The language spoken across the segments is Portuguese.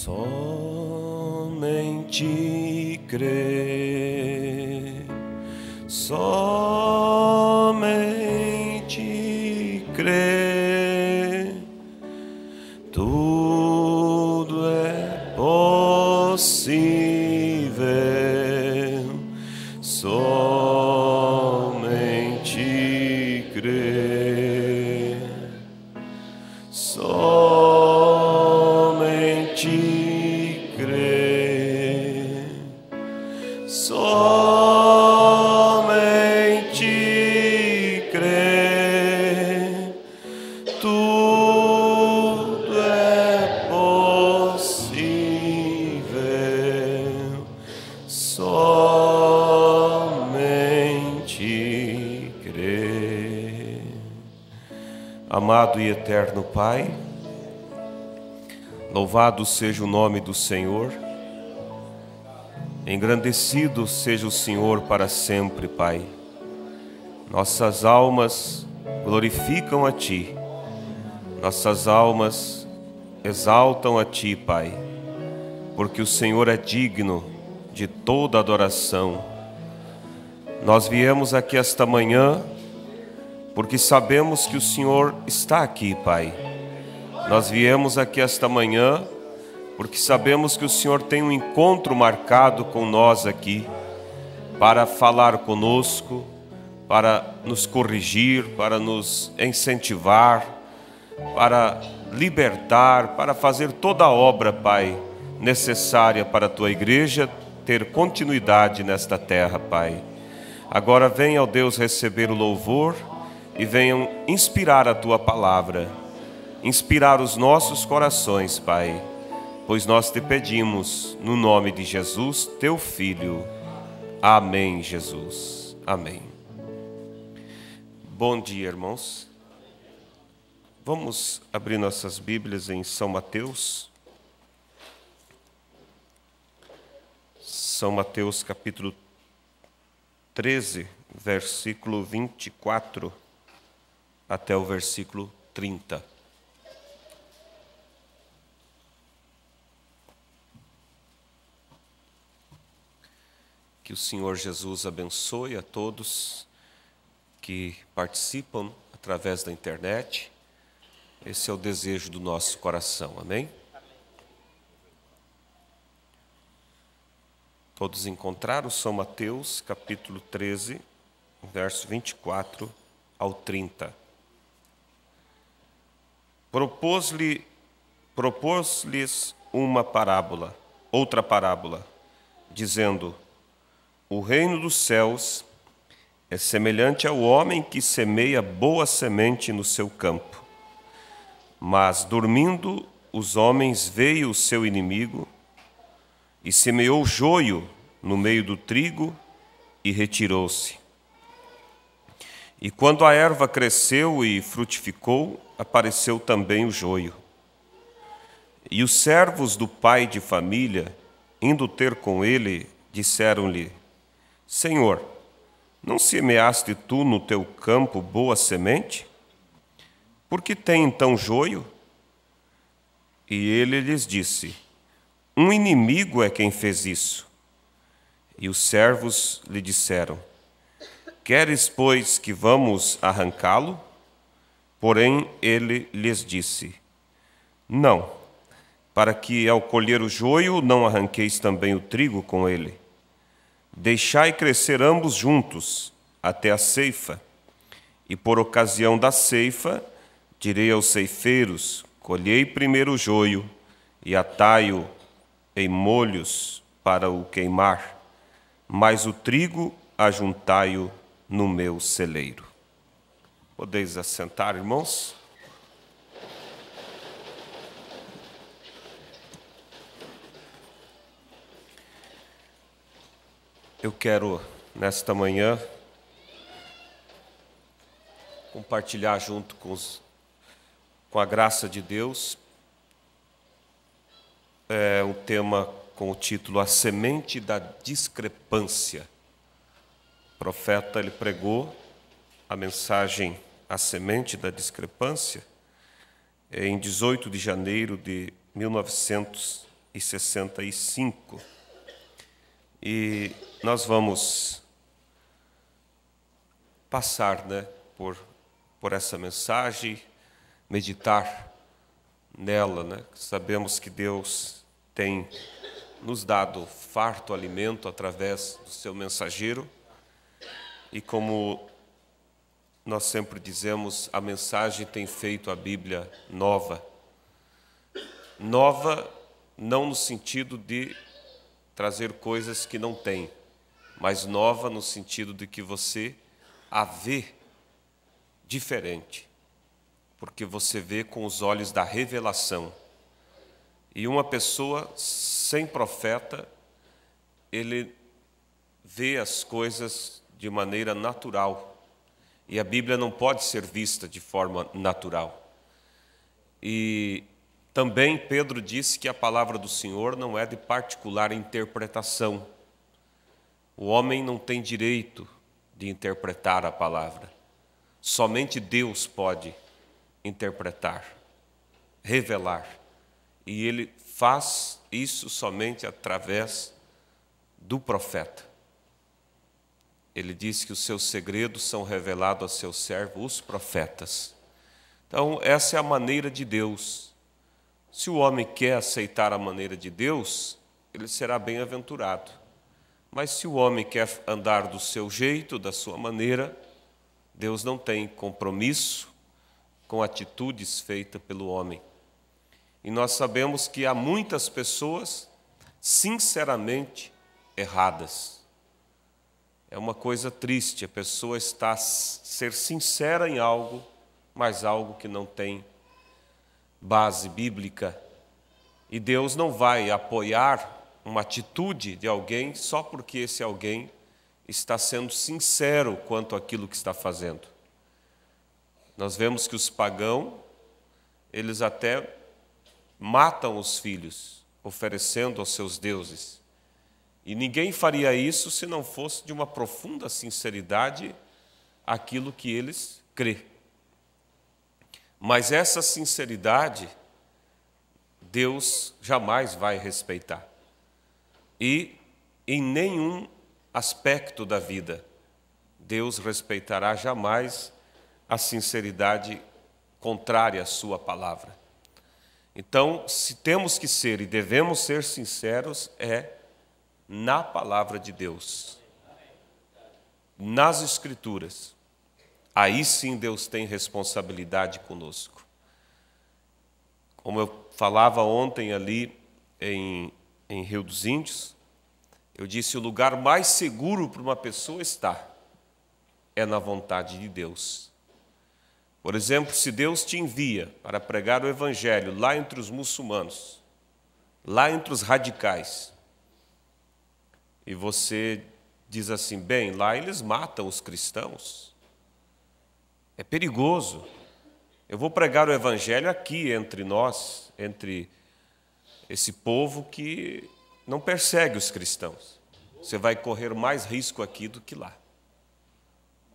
Somente crer, somente crer, tudo é possível, somente crer, somente crer, somente crer, tudo é possível, somente crer. Amado e eterno Pai, louvado seja o nome do Senhor, engrandecido seja o Senhor para sempre, Pai. Nossas almas glorificam a Ti, nossas almas exaltam a Ti, Pai, porque o Senhor é digno de toda adoração. Nós viemos aqui esta manhã porque sabemos que o Senhor está aqui, Pai. Nós viemos aqui esta manhã porque sabemos que o Senhor tem um encontro marcado com nós aqui para falar conosco, para nos corrigir, para nos incentivar, para libertar, para fazer toda a obra, Pai, necessária para a Tua igreja ter continuidade nesta terra, Pai. Agora venha, ó Deus, receber o louvor e venham inspirar a Tua palavra, inspirar os nossos corações, Pai, pois nós te pedimos no nome de Jesus, Teu Filho. Amém, Jesus. Amém. Bom dia, irmãos. Vamos abrir nossas Bíblias em São Mateus. São Mateus, capítulo 13, versículo 24 até o versículo 30. Que o Senhor Jesus abençoe a todos que participam através da internet. Esse é o desejo do nosso coração, amém? Todos encontraram São Mateus, capítulo 13, verso 24 ao 30. Propôs-lhes uma parábola, outra parábola, dizendo: o reino dos céus é semelhante ao homem que semeia boa semente no seu campo. Mas, dormindo, os homens veio o seu inimigo e semeou joio no meio do trigo e retirou-se. E quando a erva cresceu e frutificou, apareceu também o joio. E os servos do pai de família, indo ter com ele, disseram-lhe: Senhor, não semeaste tu no teu campo boa semente? Por que tem então joio? E ele lhes disse: um inimigo é quem fez isso. E os servos lhe disseram: queres, pois, que vamos arrancá-lo? Porém ele lhes disse: não, para que ao colher o joio não arranqueis também o trigo com ele. Deixai crescer ambos juntos até a ceifa, e por ocasião da ceifa direi aos ceifeiros: colhei primeiro o joio e atai-o em molhos para o queimar, mas o trigo ajuntai-o no meu celeiro. Podeis assentar, irmãos? Eu quero, nesta manhã, compartilhar junto com a graça de Deus, um tema com o título A Semente da Discrepância. O profeta, ele pregou a mensagem A Semente da Discrepância em 18 de janeiro de 1900 265. E nós vamos passar, por essa mensagem, meditar nela, Sabemos que Deus tem nos dado farto alimento através do seu mensageiro, e como nós sempre dizemos, a mensagem tem feito a Bíblia nova. Nova não no sentido de trazer coisas que não tem, mas nova no sentido de que você a vê diferente, porque você vê com os olhos da revelação. E uma pessoa sem profeta, ele vê as coisas de maneira natural, e a Bíblia não pode ser vista de forma natural. E também Pedro disse que a palavra do Senhor não é de particular interpretação. O homem não tem direito de interpretar a palavra. Somente Deus pode interpretar, revelar. E Ele faz isso somente através do profeta. Ele diz que os seus segredos são revelados a seus servos, os profetas. Então, essa é a maneira de Deus. Se o homem quer aceitar a maneira de Deus, ele será bem-aventurado. Mas se o homem quer andar do seu jeito, da sua maneira, Deus não tem compromisso com atitudes feitas pelo homem. E nós sabemos que há muitas pessoas sinceramente erradas. É uma coisa triste, a pessoa está a ser sincera em algo, mas algo que não tem base bíblica. E Deus não vai apoiar uma atitude de alguém só porque esse alguém está sendo sincero quanto àquilo que está fazendo. Nós vemos que os pagãos, eles até matam os filhos, oferecendo aos seus deuses. E ninguém faria isso se não fosse de uma profunda sinceridade aquilo que eles crê. Mas essa sinceridade, Deus jamais vai respeitar. E em nenhum aspecto da vida, Deus respeitará jamais a sinceridade contrária à sua palavra. Então, se temos que ser e devemos ser sinceros, é na palavra de Deus, nas Escrituras. Aí sim Deus tem responsabilidade conosco. Como eu falava ontem ali em Rio dos Índios, eu disse: o lugar mais seguro para uma pessoa estar é na vontade de Deus. Por exemplo, se Deus te envia para pregar o Evangelho lá entre os muçulmanos, lá entre os radicais, e você diz assim: bem, lá eles matam os cristãos, é perigoso, eu vou pregar o Evangelho aqui entre nós, entre esse povo que não persegue os cristãos. Você vai correr mais risco aqui do que lá.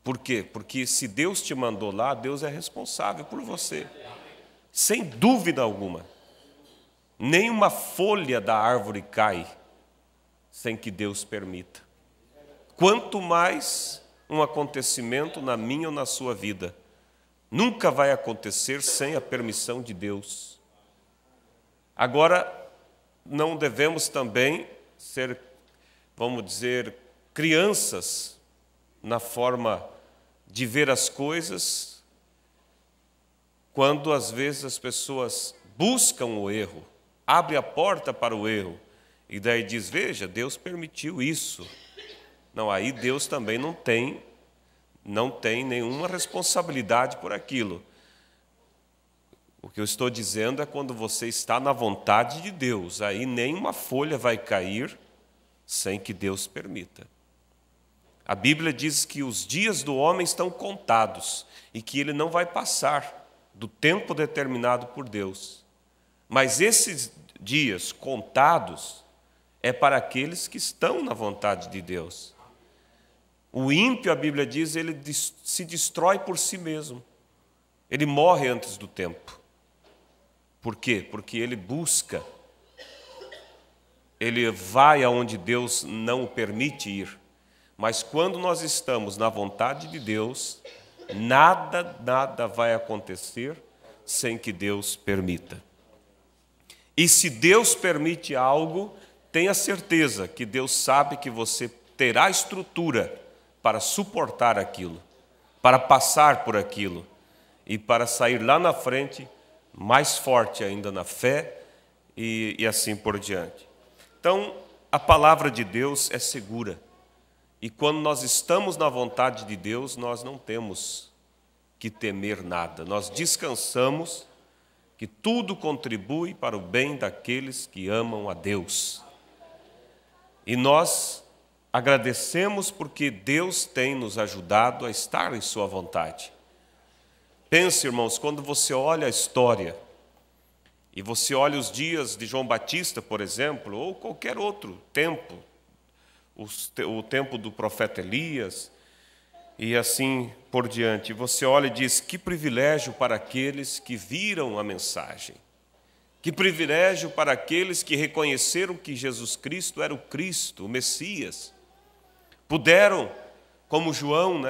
Por quê? Porque se Deus te mandou lá, Deus é responsável por você. Sem dúvida alguma. Nenhuma folha da árvore cai sem que Deus permita. Quanto mais um acontecimento na minha ou na sua vida, nunca vai acontecer sem a permissão de Deus. Agora, não devemos também ser, vamos dizer, crianças na forma de ver as coisas, quando às vezes as pessoas buscam o erro, abrem a porta para o erro, e daí diz: veja, Deus permitiu isso. Não, aí Deus também não tem nenhuma responsabilidade por aquilo. O que eu estou dizendo é quando você está na vontade de Deus, aí nenhuma folha vai cair sem que Deus permita. A Bíblia diz que os dias do homem estão contados e que ele não vai passar do tempo determinado por Deus. Mas esses dias contados é para aqueles que estão na vontade de Deus. O ímpio, a Bíblia diz, ele se destrói por si mesmo. Ele morre antes do tempo. Por quê? Porque ele busca ele vai aonde Deus não o permite ir. Mas quando nós estamos na vontade de Deus, nada vai acontecer sem que Deus permita. E se Deus permite algo, tenha certeza que Deus sabe que você terá estrutura para suportar aquilo, para passar por aquilo e para sair lá na frente mais forte ainda na fé e assim por diante. Então, a palavra de Deus é segura. E quando nós estamos na vontade de Deus, nós não temos que temer nada. Nós descansamos que tudo contribui para o bem daqueles que amam a Deus. E nós agradecemos porque Deus tem nos ajudado a estar em sua vontade. Pense, irmãos, quando você olha a história, e você olha os dias de João Batista, por exemplo, ou qualquer outro tempo, o tempo do profeta Elias, e assim por diante, você olha e diz, que privilégio para aqueles que viram a mensagem, que privilégio para aqueles que reconheceram que Jesus Cristo era o Cristo, o Messias, puderam, como João,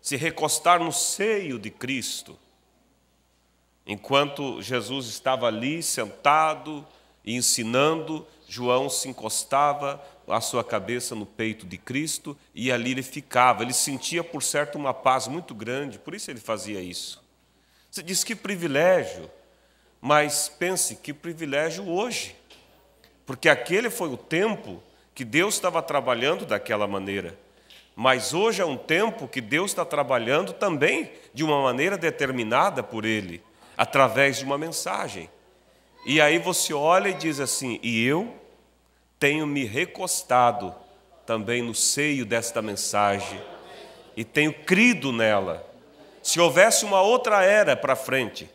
se recostar no seio de Cristo, enquanto Jesus estava ali sentado e ensinando, João se encostava a sua cabeça no peito de Cristo e ali ele ficava. Ele sentia, por certo, uma paz muito grande, por isso ele fazia isso. Você diz que privilégio, mas pense, que privilégio hoje, porque aquele foi o tempo que Deus estava trabalhando daquela maneira. Mas hoje é um tempo que Deus está trabalhando também de uma maneira determinada por Ele, através de uma mensagem. E aí você olha e diz assim, e eu tenho me recostado também no seio desta mensagem e tenho crido nela. Se houvesse uma outra era para frente,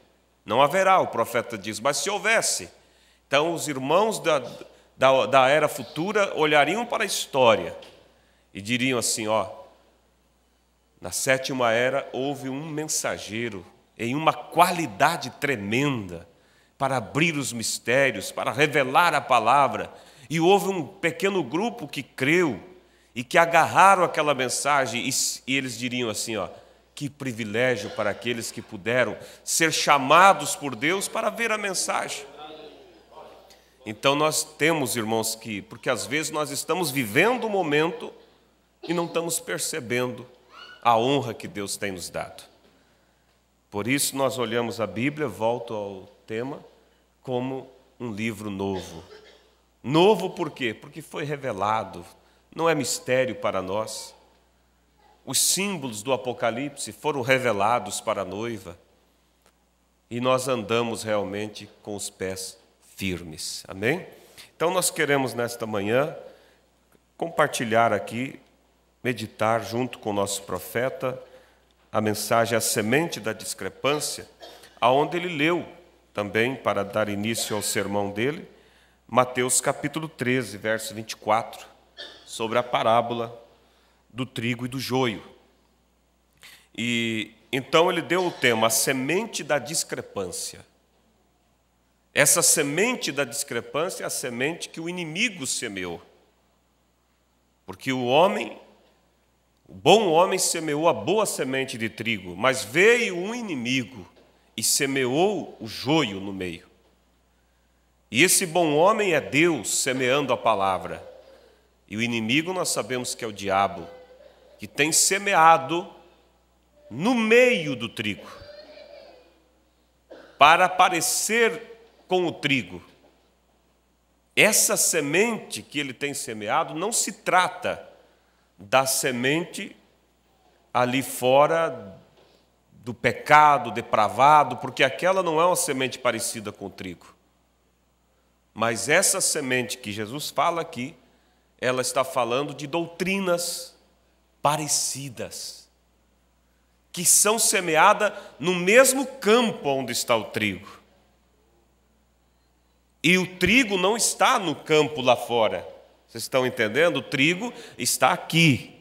não haverá, o profeta diz, mas se houvesse, então os irmãos da era futura olhariam para a história e diriam assim, na sétima era houve um mensageiro em uma qualidade tremenda para abrir os mistérios, para revelar a palavra. E houve um pequeno grupo que creu e que agarraram aquela mensagem e eles diriam assim, que privilégio para aqueles que puderam ser chamados por Deus para ver a mensagem. Então nós temos, irmãos, porque às vezes nós estamos vivendo um momento e não estamos percebendo a honra que Deus tem nos dado. Por isso nós olhamos a Bíblia, volto ao tema, como um livro novo. Novo por quê? Porque foi revelado, não é mistério para nós. Os símbolos do Apocalipse foram revelados para a noiva e nós andamos realmente com os pés firmes. Amém? Então nós queremos nesta manhã compartilhar aqui, meditar junto com o nosso profeta, a mensagem A Semente da Discrepância, aonde ele leu também, para dar início ao sermão dele, Mateus capítulo 13, verso 24, sobre a parábola do trigo e do joio. E então ele deu o tema, a semente da discrepância. Essa semente da discrepância é a semente que o inimigo semeou. Porque o bom homem semeou a boa semente de trigo, mas veio um inimigo e semeou o joio no meio. E esse bom homem é Deus semeando a palavra. E o inimigo nós sabemos que é o diabo, que tem semeado no meio do trigo, para parecer com o trigo. Essa semente que ele tem semeado não se trata da semente ali fora do pecado depravado, porque aquela não é uma semente parecida com o trigo. Mas essa semente que Jesus fala aqui, ela está falando de doutrinas parecidas, que são semeadas no mesmo campo onde está o trigo. E o trigo não está no campo lá fora. Vocês estão entendendo? O trigo está aqui,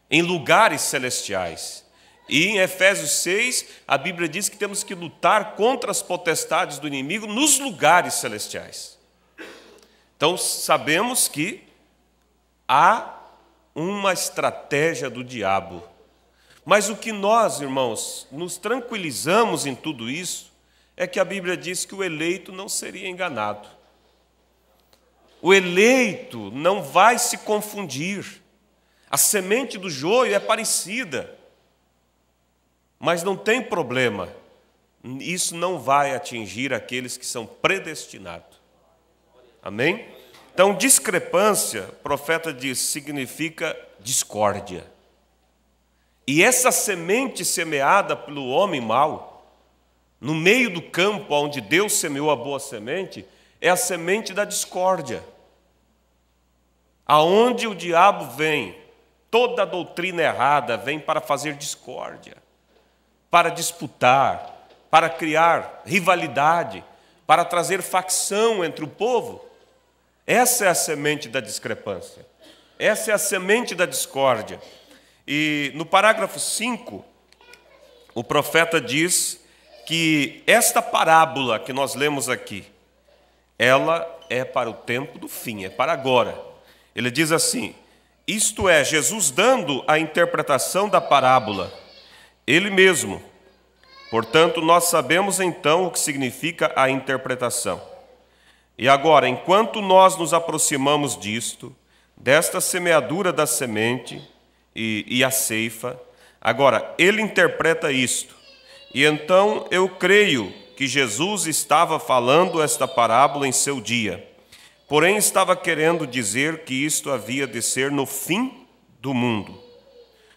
em lugares celestiais. E em Efésios 6, a Bíblia diz que temos que lutar contra as potestades do inimigo nos lugares celestiais. Então, sabemos que há uma estratégia do diabo. Mas o que nós, irmãos, nos tranquilizamos em tudo isso é que a Bíblia diz que o eleito não seria enganado. O eleito não vai se confundir. A semente do joio é parecida, mas não tem problema. Isso não vai atingir aqueles que são predestinados. Amém? Então, discrepância, o profeta diz, significa discórdia. E essa semente semeada pelo homem mau, no meio do campo onde Deus semeou a boa semente, é a semente da discórdia. Aonde o diabo vem, toda a doutrina errada vem para fazer discórdia, para disputar, para criar rivalidade, para trazer facção entre o povo. Essa é a semente da discrepância. Essa é a semente da discórdia. E no parágrafo 5, o profeta diz que esta parábola que nós lemos aqui, ela é para o tempo do fim, é para agora. Ele diz assim, isto é, Jesus dando a interpretação da parábola, ele mesmo. Portanto, nós sabemos então o que significa a interpretação. E agora, enquanto nós nos aproximamos disto, desta semeadura da semente e a ceifa, agora, ele interpreta isto. E então eu creio que Jesus estava falando esta parábola em seu dia, porém estava querendo dizer que isto havia de ser no fim do mundo.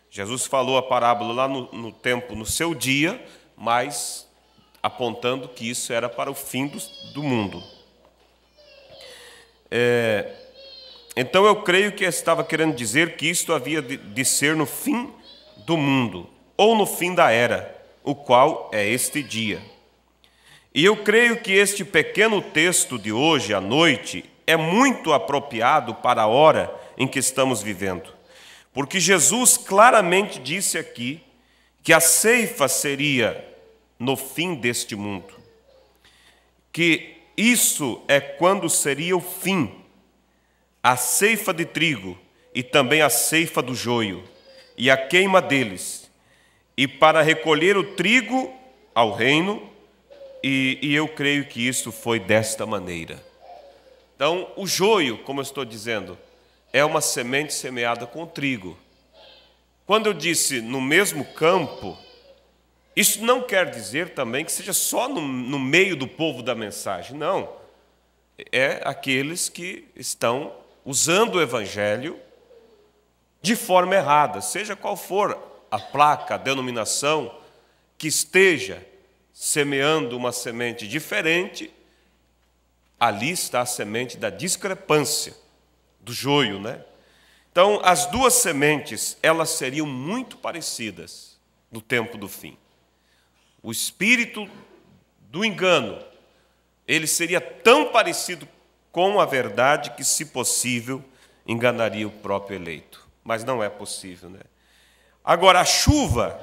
Jesus falou a parábola lá no tempo, no seu dia, mas apontando que isso era para o fim do mundo. Então eu creio que estava querendo dizer que isto havia de ser no fim do mundo, ou no fim da era, o qual é este dia. E eu creio que este pequeno texto de hoje à noite é muito apropriado para a hora em que estamos vivendo, porque Jesus claramente disse aqui que a ceifa seria no fim deste mundo, que isso é quando seria o fim, a ceifa de trigo e também a ceifa do joio e a queima deles, e para recolher o trigo ao reino, e eu creio que isso foi desta maneira. Então, o joio, como eu estou dizendo, é uma semente semeada com trigo. Quando eu disse no mesmo campo, isso não quer dizer também que seja só no meio do povo da mensagem, não. É aqueles que estão usando o evangelho de forma errada, seja qual for a placa, a denominação, que esteja semeando uma semente diferente, ali está a semente da discrepância, do joio, né? Então, as duas sementes, elas seriam muito parecidas no tempo do fim. O espírito do engano, ele seria tão parecido com a verdade que, se possível, enganaria o próprio eleito. Mas não é possível, né? Agora, a chuva,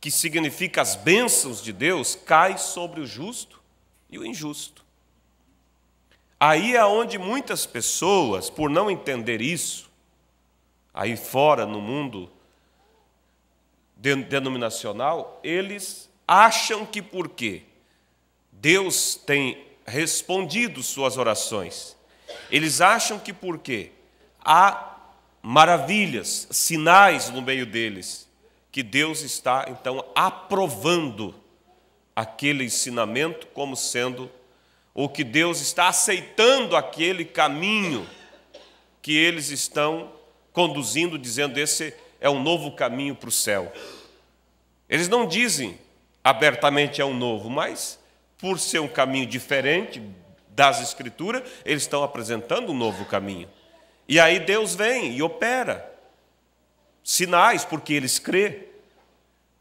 que significa as bênçãos de Deus, cai sobre o justo e o injusto. Aí é onde muitas pessoas, por não entender isso, aí fora no mundo denominacional, eles acham que porque Deus tem respondido suas orações, eles acham que porque há maravilhas, sinais no meio deles, que Deus está, então, aprovando aquele ensinamento como sendo, ou que Deus está aceitando aquele caminho que eles estão conduzindo, dizendo, esse é um novo caminho para o céu. Eles não dizem abertamente é um novo, mas por ser um caminho diferente das Escrituras, eles estão apresentando um novo caminho. E aí Deus vem e opera sinais, porque eles crêem.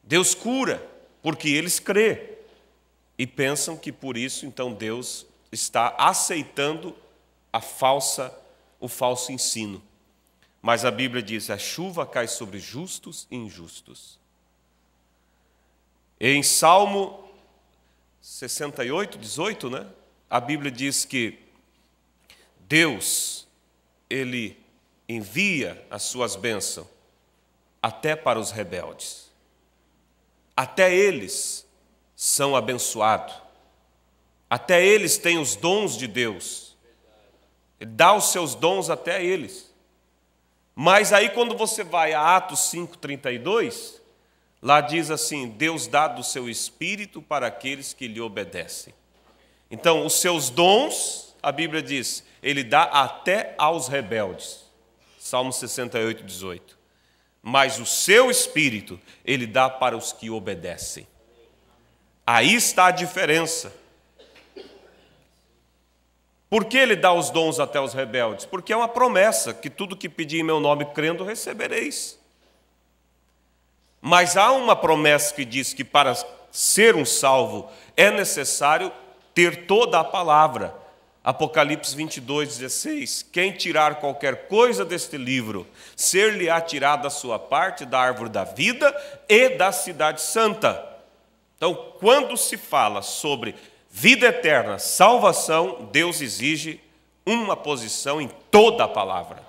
Deus cura, porque eles crêem. E pensam que por isso, então, Deus está aceitando o falso ensino. Mas a Bíblia diz, a chuva cai sobre justos e injustos. Em Salmo 68, 18, né? A Bíblia diz que Deus, Ele envia as suas bênçãos até para os rebeldes. Até eles são abençoados. Até eles têm os dons de Deus. Ele dá os seus dons até eles. Mas aí quando você vai a Atos 5:32, lá diz assim: Deus dá do seu Espírito para aqueles que lhe obedecem. Então, os seus dons, a Bíblia diz, Ele dá até aos rebeldes. Salmo 68:18. Mas o seu Espírito, Ele dá para os que obedecem. Aí está a diferença. Por que Ele dá os dons até os rebeldes? Porque é uma promessa, que tudo que pedir em meu nome crendo, recebereis. Mas há uma promessa que diz que para ser um salvo é necessário ter toda a palavra. Apocalipse 22:16. Quem tirar qualquer coisa deste livro, ser-lhe-á tirada a sua parte da árvore da vida e da cidade santa. Então, quando se fala sobre vida eterna, salvação, Deus exige uma posição em toda a palavra.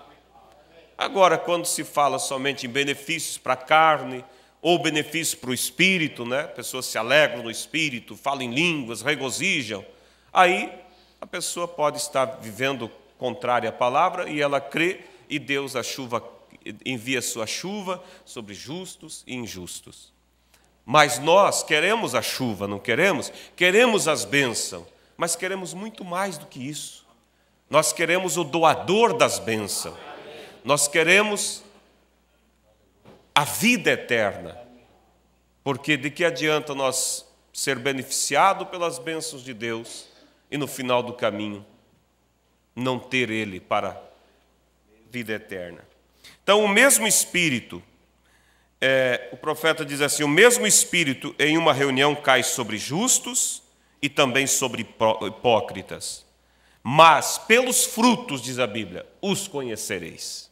Agora, quando se fala somente em benefícios para a carne, ou benefícios para o espírito, né? Pessoas se alegram no espírito, falam em línguas, regozijam, aí a pessoa pode estar vivendo contrária à palavra e ela crê e Deus envia sua chuva sobre justos e injustos. Mas nós queremos a chuva, não queremos? Queremos as bênçãos, mas queremos muito mais do que isso. Nós queremos o doador das bênçãos. Nós queremos a vida eterna. Porque de que adianta nós ser beneficiados pelas bênçãos de Deus e no final do caminho não ter Ele para a vida eterna? Então, o mesmo Espírito, o profeta diz assim: o mesmo Espírito em uma reunião cai sobre justos e também sobre hipócritas. Mas pelos frutos, diz a Bíblia, os conhecereis.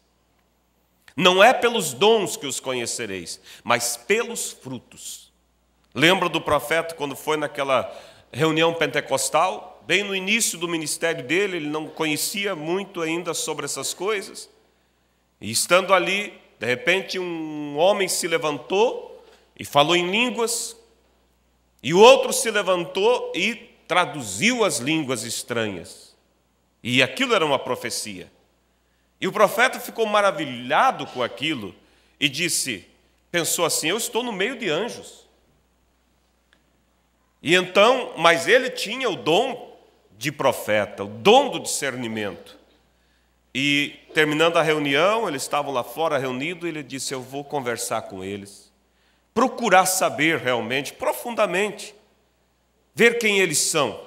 Não é pelos dons que os conhecereis, mas pelos frutos. Lembra do profeta quando foi naquela reunião pentecostal? Bem no início do ministério dele, ele não conhecia muito ainda sobre essas coisas. E estando ali, de repente um homem se levantou e falou em línguas, e o outro se levantou e traduziu as línguas estranhas. E aquilo era uma profecia. E o profeta ficou maravilhado com aquilo e pensou assim: eu estou no meio de anjos. E então, mas ele tinha o dom de profeta, o dom do discernimento. E terminando a reunião, eles estavam lá fora reunidos, e ele disse: eu vou conversar com eles, procurar saber realmente, profundamente, ver quem eles são.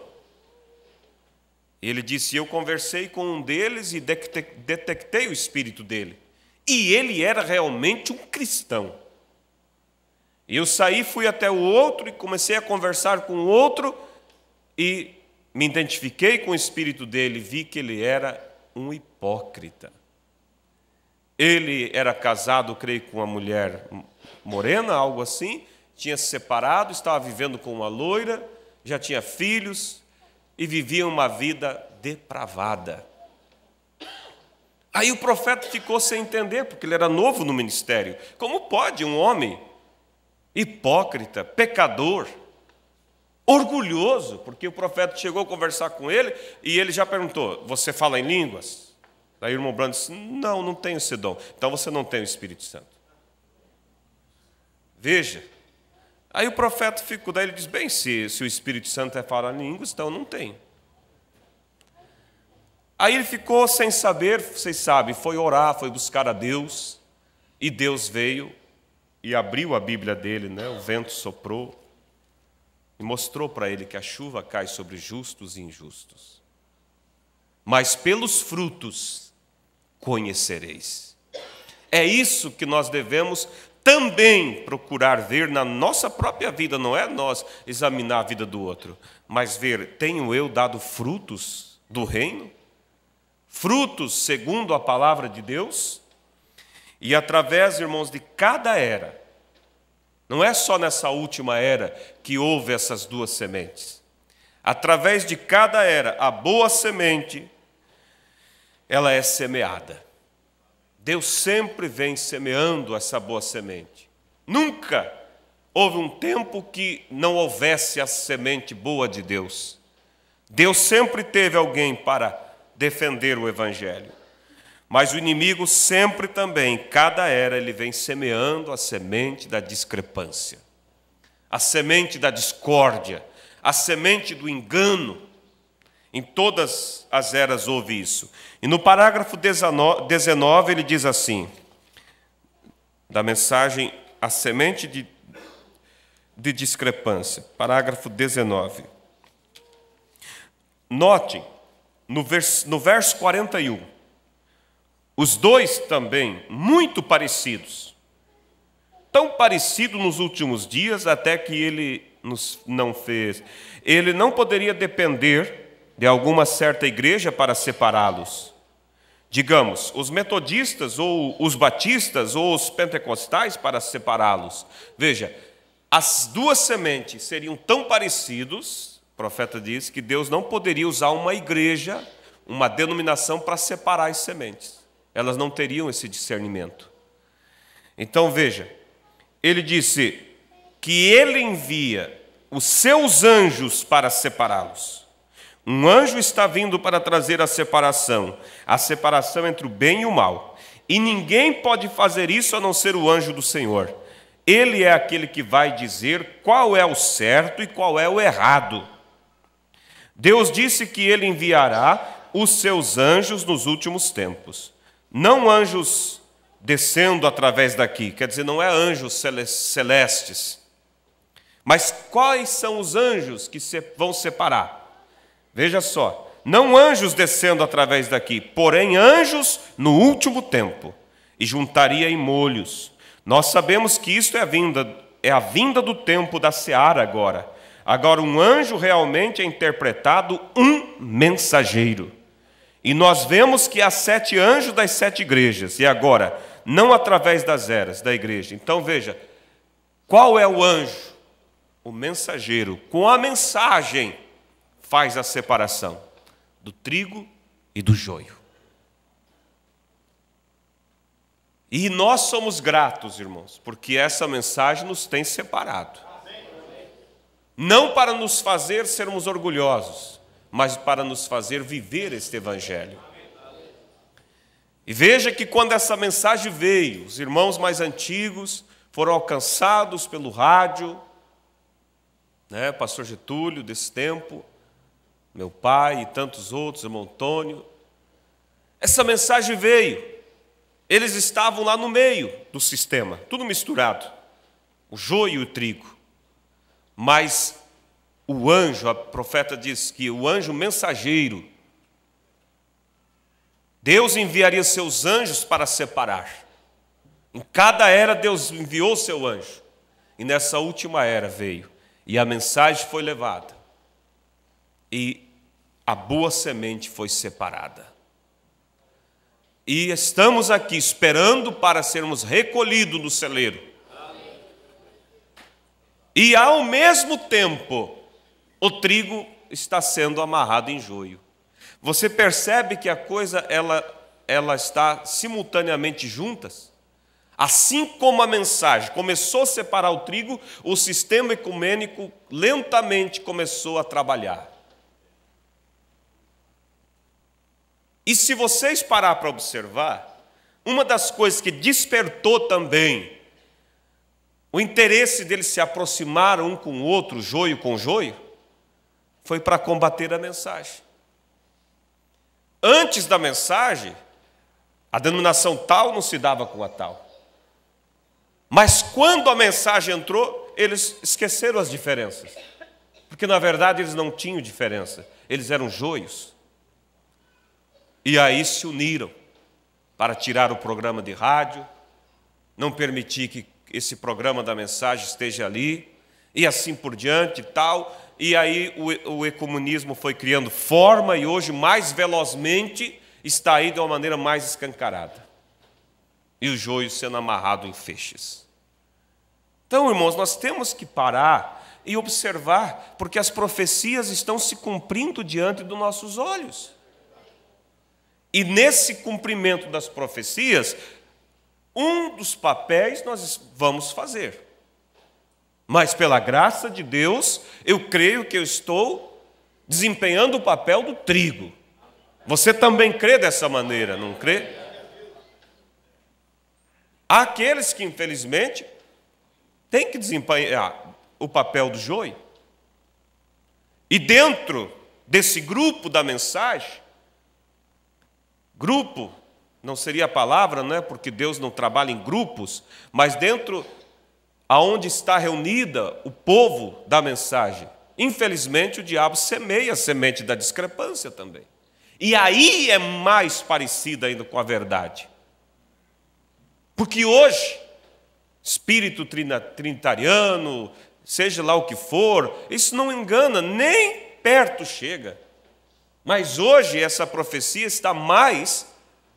E ele disse: eu conversei com um deles e detectei o espírito dele. E ele era realmente um cristão. E eu saí, fui até o outro e comecei a conversar com o outro e me identifiquei com o espírito dele, vi que ele era um hipócrita. Ele era casado, creio, com uma mulher morena, algo assim, tinha se separado, estava vivendo com uma loira, já tinha filhos e vivia uma vida depravada. Aí o profeta ficou sem entender, porque ele era novo no ministério. Como pode um homem hipócrita, pecador, orgulhoso? Porque o profeta chegou a conversar com ele e ele já perguntou: você fala em línguas? Daí o irmão Brando disse: não, não tenho esse dom. Então você não tem o Espírito Santo. Veja. Aí o profeta ficou, daí ele diz: bem, se o Espírito Santo é falar em línguas, então não tem. Aí ele ficou sem saber, vocês sabem, foi orar, foi buscar a Deus, e Deus veio e abriu a Bíblia dele, né? O vento soprou e mostrou para ele que a chuva cai sobre justos e injustos. Mas pelos frutos conhecereis. É isso que nós devemos também procurar ver na nossa própria vida, não é nós examinar a vida do outro, mas ver: tenho eu dado frutos do reino? Frutos segundo a palavra de Deus? E através, irmãos, de cada era, não é só nessa última era que houve essas duas sementes. Através de cada era, a boa semente ela é semeada. Deus sempre vem semeando essa boa semente. Nunca houve um tempo que não houvesse a semente boa de Deus. Deus sempre teve alguém para defender o Evangelho. Mas o inimigo sempre também, em cada era, ele vem semeando a semente da discrepância, a semente da discórdia, a semente do engano. Em todas as eras houve isso. E no parágrafo 19 ele diz assim, da mensagem A Semente de Discrepância, parágrafo 19. Notem, no verso 41, os dois também muito parecidos, tão parecido nos últimos dias, até que ele não fez. Ele não poderia depender de alguma certa igreja para separá-los. Digamos, os metodistas, ou os batistas, ou os pentecostais para separá-los. Veja, as duas sementes seriam tão parecidos, o profeta diz, que Deus não poderia usar uma igreja, uma denominação para separar as sementes. Elas não teriam esse discernimento. Então, veja, ele disse que ele envia os seus anjos para separá-los. Um anjo está vindo para trazer a separação entre o bem e o mal. E ninguém pode fazer isso a não ser o anjo do Senhor. Ele é aquele que vai dizer qual é o certo e qual é o errado. Deus disse que ele enviará os seus anjos nos últimos tempos. Não anjos descendo através daqui, quer dizer, não é anjos celestes. Mas quais são os anjos que vão separar? Veja só, não anjos descendo através daqui, porém anjos no último tempo, e juntaria em molhos. Nós sabemos que isto é a vinda do tempo da seara agora. Agora, um anjo realmente é interpretado um mensageiro. E nós vemos que há 7 anjos das 7 igrejas, e agora, não através das eras da igreja. Então veja, qual é o anjo? O mensageiro, com a mensagem, faz a separação do trigo e do joio. E nós somos gratos, irmãos, porque essa mensagem nos tem separado. Não para nos fazer sermos orgulhosos, mas para nos fazer viver este Evangelho. E veja que quando essa mensagem veio, os irmãos mais antigos foram alcançados pelo rádio, Pastor Getúlio desse tempo, meu pai e tantos outros, irmão Antônio. Essa mensagem veio. Eles estavam lá no meio do sistema, tudo misturado, o joio e o trigo. Mas o anjo, a profeta diz que o anjo mensageiro, Deus enviaria seus anjos para separar. Em cada era Deus enviou seu anjo. E nessa última era veio. E a mensagem foi levada. E a boa semente foi separada. E estamos aqui esperando para sermos recolhidos no celeiro. E ao mesmo tempo, o trigo está sendo amarrado em joio. Você percebe que a coisa ela está simultaneamente juntas? Assim como a mensagem começou a separar o trigo, o sistema ecumênico lentamente começou a trabalhar. E se vocês parar para observar, uma das coisas que despertou também o interesse deles se aproximar um com o outro, joio com joio, foi para combater a mensagem. Antes da mensagem, a denominação tal não se dava com a tal. Mas quando a mensagem entrou, eles esqueceram as diferenças. Porque, na verdade, eles não tinham diferença. Eles eram joios. E aí se uniram para tirar o programa de rádio, não permitir que esse programa da mensagem esteja ali, e assim por diante e tal. E aí o ecumenismo foi criando forma e hoje, mais velozmente, está aí de uma maneira mais escancarada. E o joio sendo amarrado em feixes. Então, irmãos, nós temos que parar e observar, porque as profecias estão se cumprindo diante dos nossos olhos. E nesse cumprimento das profecias, um dos papéis nós vamos fazer. Mas pela graça de Deus, eu creio que eu estou desempenhando o papel do trigo. Você também crê dessa maneira, não crê? Há aqueles que, infelizmente, têm que desempenhar o papel do joio. E dentro desse grupo da mensagem, grupo não seria a palavra, né? Porque Deus não trabalha em grupos, mas dentro aonde está reunida o povo da mensagem, infelizmente o diabo semeia a semente da discrepância também. E aí é mais parecida ainda com a verdade. Porque hoje, espírito trinitariano, seja lá o que for, isso não engana, nem perto chega. Mas hoje essa profecia está mais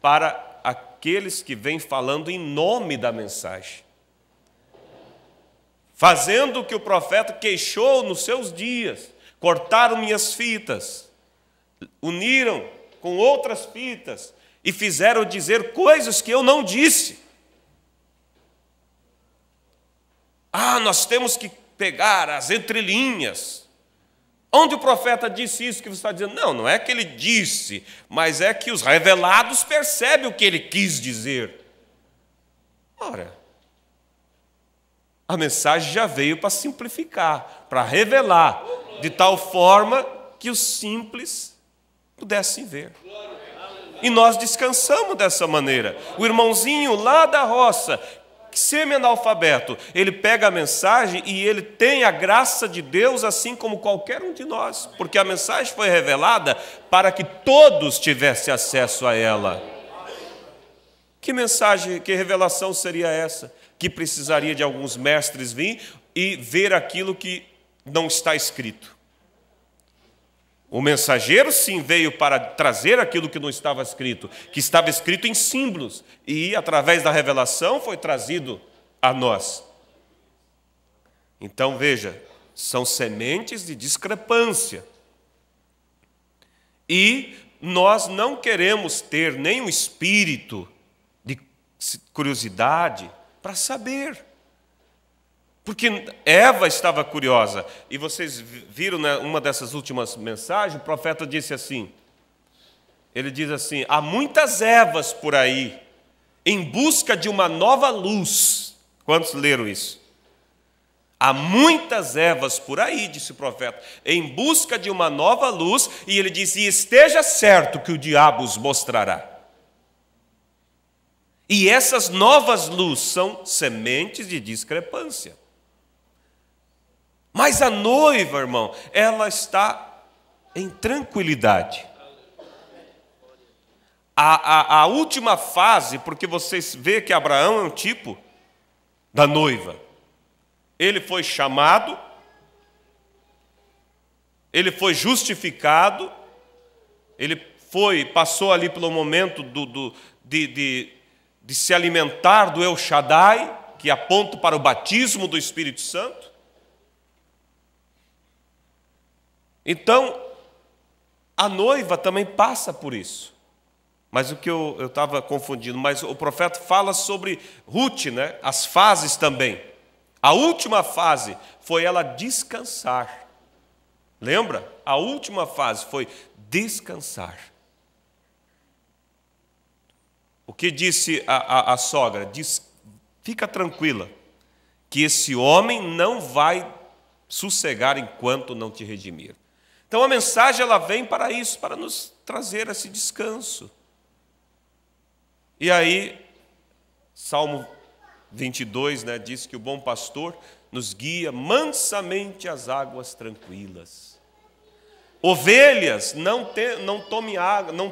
para aqueles que vêm falando em nome da mensagem. Fazendo o que o profeta queixou nos seus dias. Cortaram minhas fitas, uniram com outras fitas e fizeram dizer coisas que eu não disse. Nós temos que pegar as entrelinhas. Onde o profeta disse isso que você está dizendo? Não é que ele disse, mas é que os revelados percebem o que ele quis dizer. Ora, a mensagem já veio para simplificar, para revelar, de tal forma que os simples pudessem ver. E nós descansamos dessa maneira. O irmãozinho lá da roça, semi-analfabeto, ele pega a mensagem e ele tem a graça de Deus assim como qualquer um de nós, porque a mensagem foi revelada para que todos tivessem acesso a ela. Que mensagem, que revelação seria essa? Que precisaria de alguns mestres vir e ver aquilo que não está escrito. O mensageiro, sim, veio para trazer aquilo que não estava escrito, que estava escrito em símbolos, e através da revelação foi trazido a nós. Então, veja, são sementes de discrepância. E nós não queremos ter nenhum espírito de curiosidade para saber. Porque Eva estava curiosa, e vocês viram, né, uma dessas últimas mensagens, o profeta disse assim, ele diz assim, há muitas Evas por aí, em busca de uma nova luz. Quantos leram isso? Há muitas Evas por aí, disse o profeta, em busca de uma nova luz, e ele diz, e esteja certo que o diabo os mostrará. E essas novas luzes são sementes de discrepância. Mas a noiva, irmão, ela está em tranquilidade. A última fase, porque vocês vê que Abraão é um tipo da noiva. Ele foi chamado, ele foi justificado, ele passou ali pelo momento de se alimentar do El Shaddai, que aponta para o batismo do Espírito Santo. Então, a noiva também passa por isso. Mas o que eu estava confundindo, mas o profeta fala sobre Ruth, né? As fases também. A última fase foi ela descansar. Lembra? A última fase foi descansar. O que disse a sogra? Diz, fica tranquila, que esse homem não vai sossegar enquanto não te redimir. Então a mensagem ela vem para isso, para nos trazer esse descanso. E aí, Salmo 22, né, diz que o bom pastor nos guia mansamente às águas tranquilas. Ovelhas não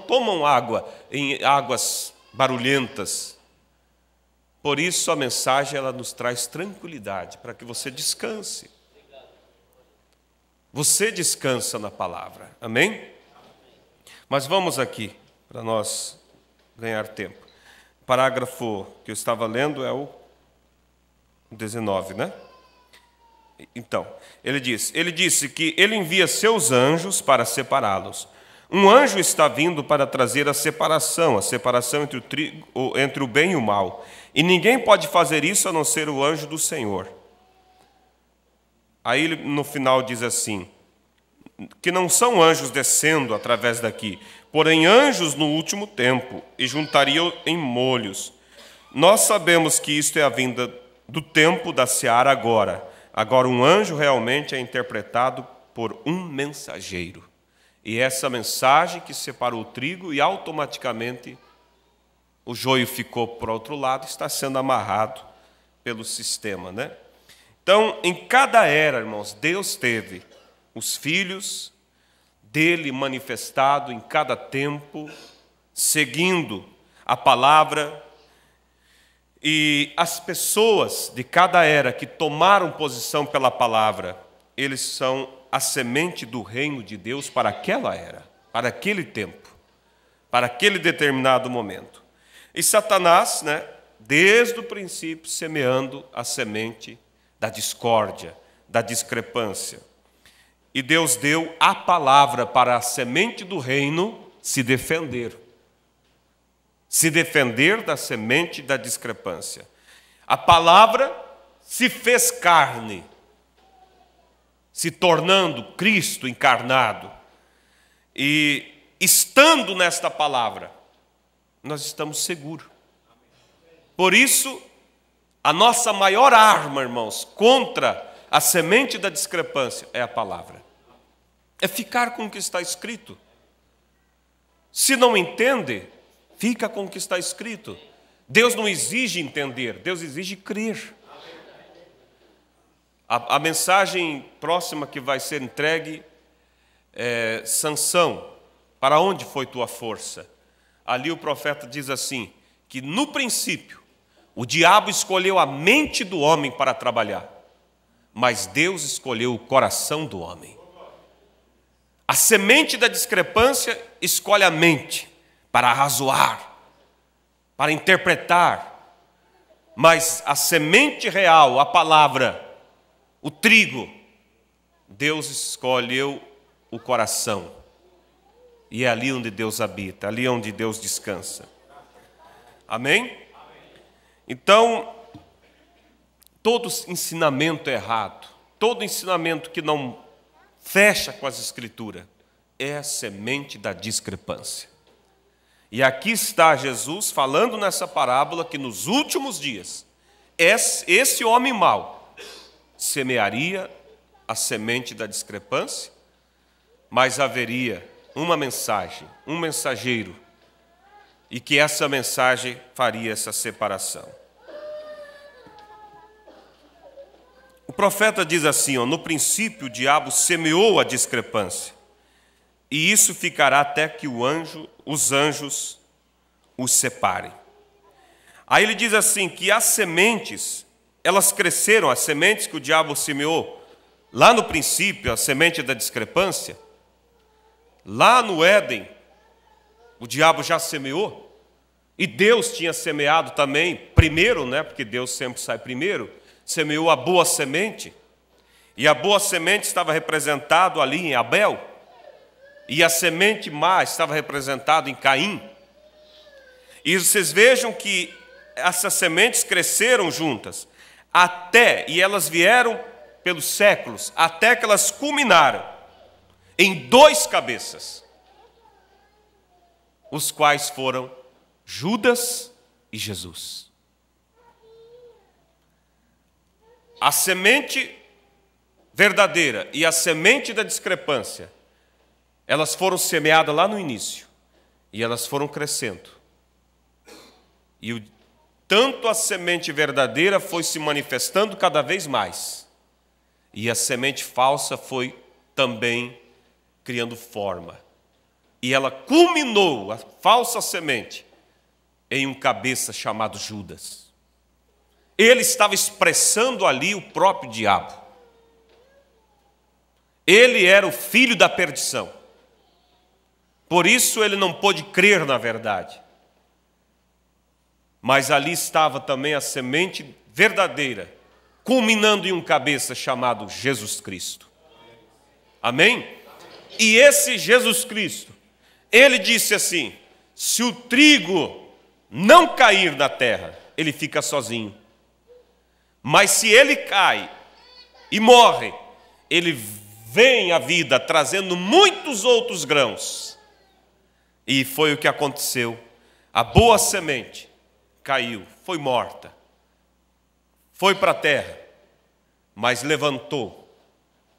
tomam água em águas barulhentas. Por isso a mensagem ela nos traz tranquilidade, para que você descanse. Você descansa na palavra, amém? Mas vamos aqui, para nós ganhar tempo. O parágrafo que eu estava lendo é o 19, né? Então, ele disse que ele envia seus anjos para separá-los. Um anjo está vindo para trazer a separação entre o bem e o mal. E ninguém pode fazer isso a não ser o anjo do Senhor. Aí ele no final diz assim, que não são anjos descendo através daqui, porém anjos no último tempo, e juntariam em molhos. Nós sabemos que isto é a vinda do tempo da seara agora. Agora um anjo realmente é interpretado por um mensageiro. E essa mensagem que separou o trigo e automaticamente o joio ficou para o outro lado, está sendo amarrado pelo sistema, né? Então, em cada era, irmãos, Deus teve os filhos dele manifestado em cada tempo, seguindo a palavra. E as pessoas de cada era que tomaram posição pela palavra, eles são a semente do reino de Deus para aquela era, para aquele tempo, para aquele determinado momento. E Satanás, né, desde o princípio, semeando a semente da discórdia, da discrepância. E Deus deu a palavra para a semente do reino se defender. Se defender da semente da discrepância. A palavra se fez carne, se tornando Cristo encarnado. E estando nesta palavra, nós estamos seguros. Por isso, a nossa maior arma, irmãos, contra a semente da discrepância é a palavra. É ficar com o que está escrito. Se não entende, fica com o que está escrito. Deus não exige entender, Deus exige crer. A mensagem próxima que vai ser entregue é: Sansão, para onde foi tua força? Ali o profeta diz assim, que no princípio o diabo escolheu a mente do homem para trabalhar, mas Deus escolheu o coração do homem. A semente da discrepância escolhe a mente para arrazoar, para interpretar, mas a semente real, a palavra, o trigo, Deus escolheu o coração. E é ali onde Deus habita, ali onde Deus descansa. Amém? Então, todo ensinamento errado, todo ensinamento que não fecha com as Escrituras, é a semente da discrepância. E aqui está Jesus falando nessa parábola que nos últimos dias, esse homem mau semearia a semente da discrepância, mas haveria uma mensagem, um mensageiro, e que essa mensagem faria essa separação. O profeta diz assim, no princípio o diabo semeou a discrepância, e isso ficará até que os anjos os separem. Aí ele diz assim, que as sementes, elas cresceram, as sementes que o diabo semeou, lá no princípio, a semente da discrepância, lá no Éden, o diabo já semeou, e Deus tinha semeado também, primeiro, né, porque Deus sempre sai primeiro, semeou a boa semente, e a boa semente estava representada ali em Abel, e a semente má estava representada em Caim. E vocês vejam que essas sementes cresceram juntas, e elas vieram pelos séculos, até que elas culminaram em 2 cabeças, os quais foram Judas e Jesus. A semente verdadeira e a semente da discrepância, elas foram semeadas lá no início, e elas foram crescendo. E tanto a semente verdadeira foi se manifestando cada vez mais, e a semente falsa foi também criando forma. E ela culminou, a falsa semente, em um cabeça chamado Judas. Ele estava expressando ali o próprio diabo. Ele era o filho da perdição. Por isso ele não pôde crer na verdade. Mas ali estava também a semente verdadeira, culminando em um cabeça chamado Jesus Cristo. Amém? E esse Jesus Cristo, Ele disse assim: se o trigo não cair na terra, ele fica sozinho. Mas se ele cai e morre, ele vem à vida trazendo muitos outros grãos. E foi o que aconteceu. A boa semente caiu, foi morta, foi para a terra, mas levantou,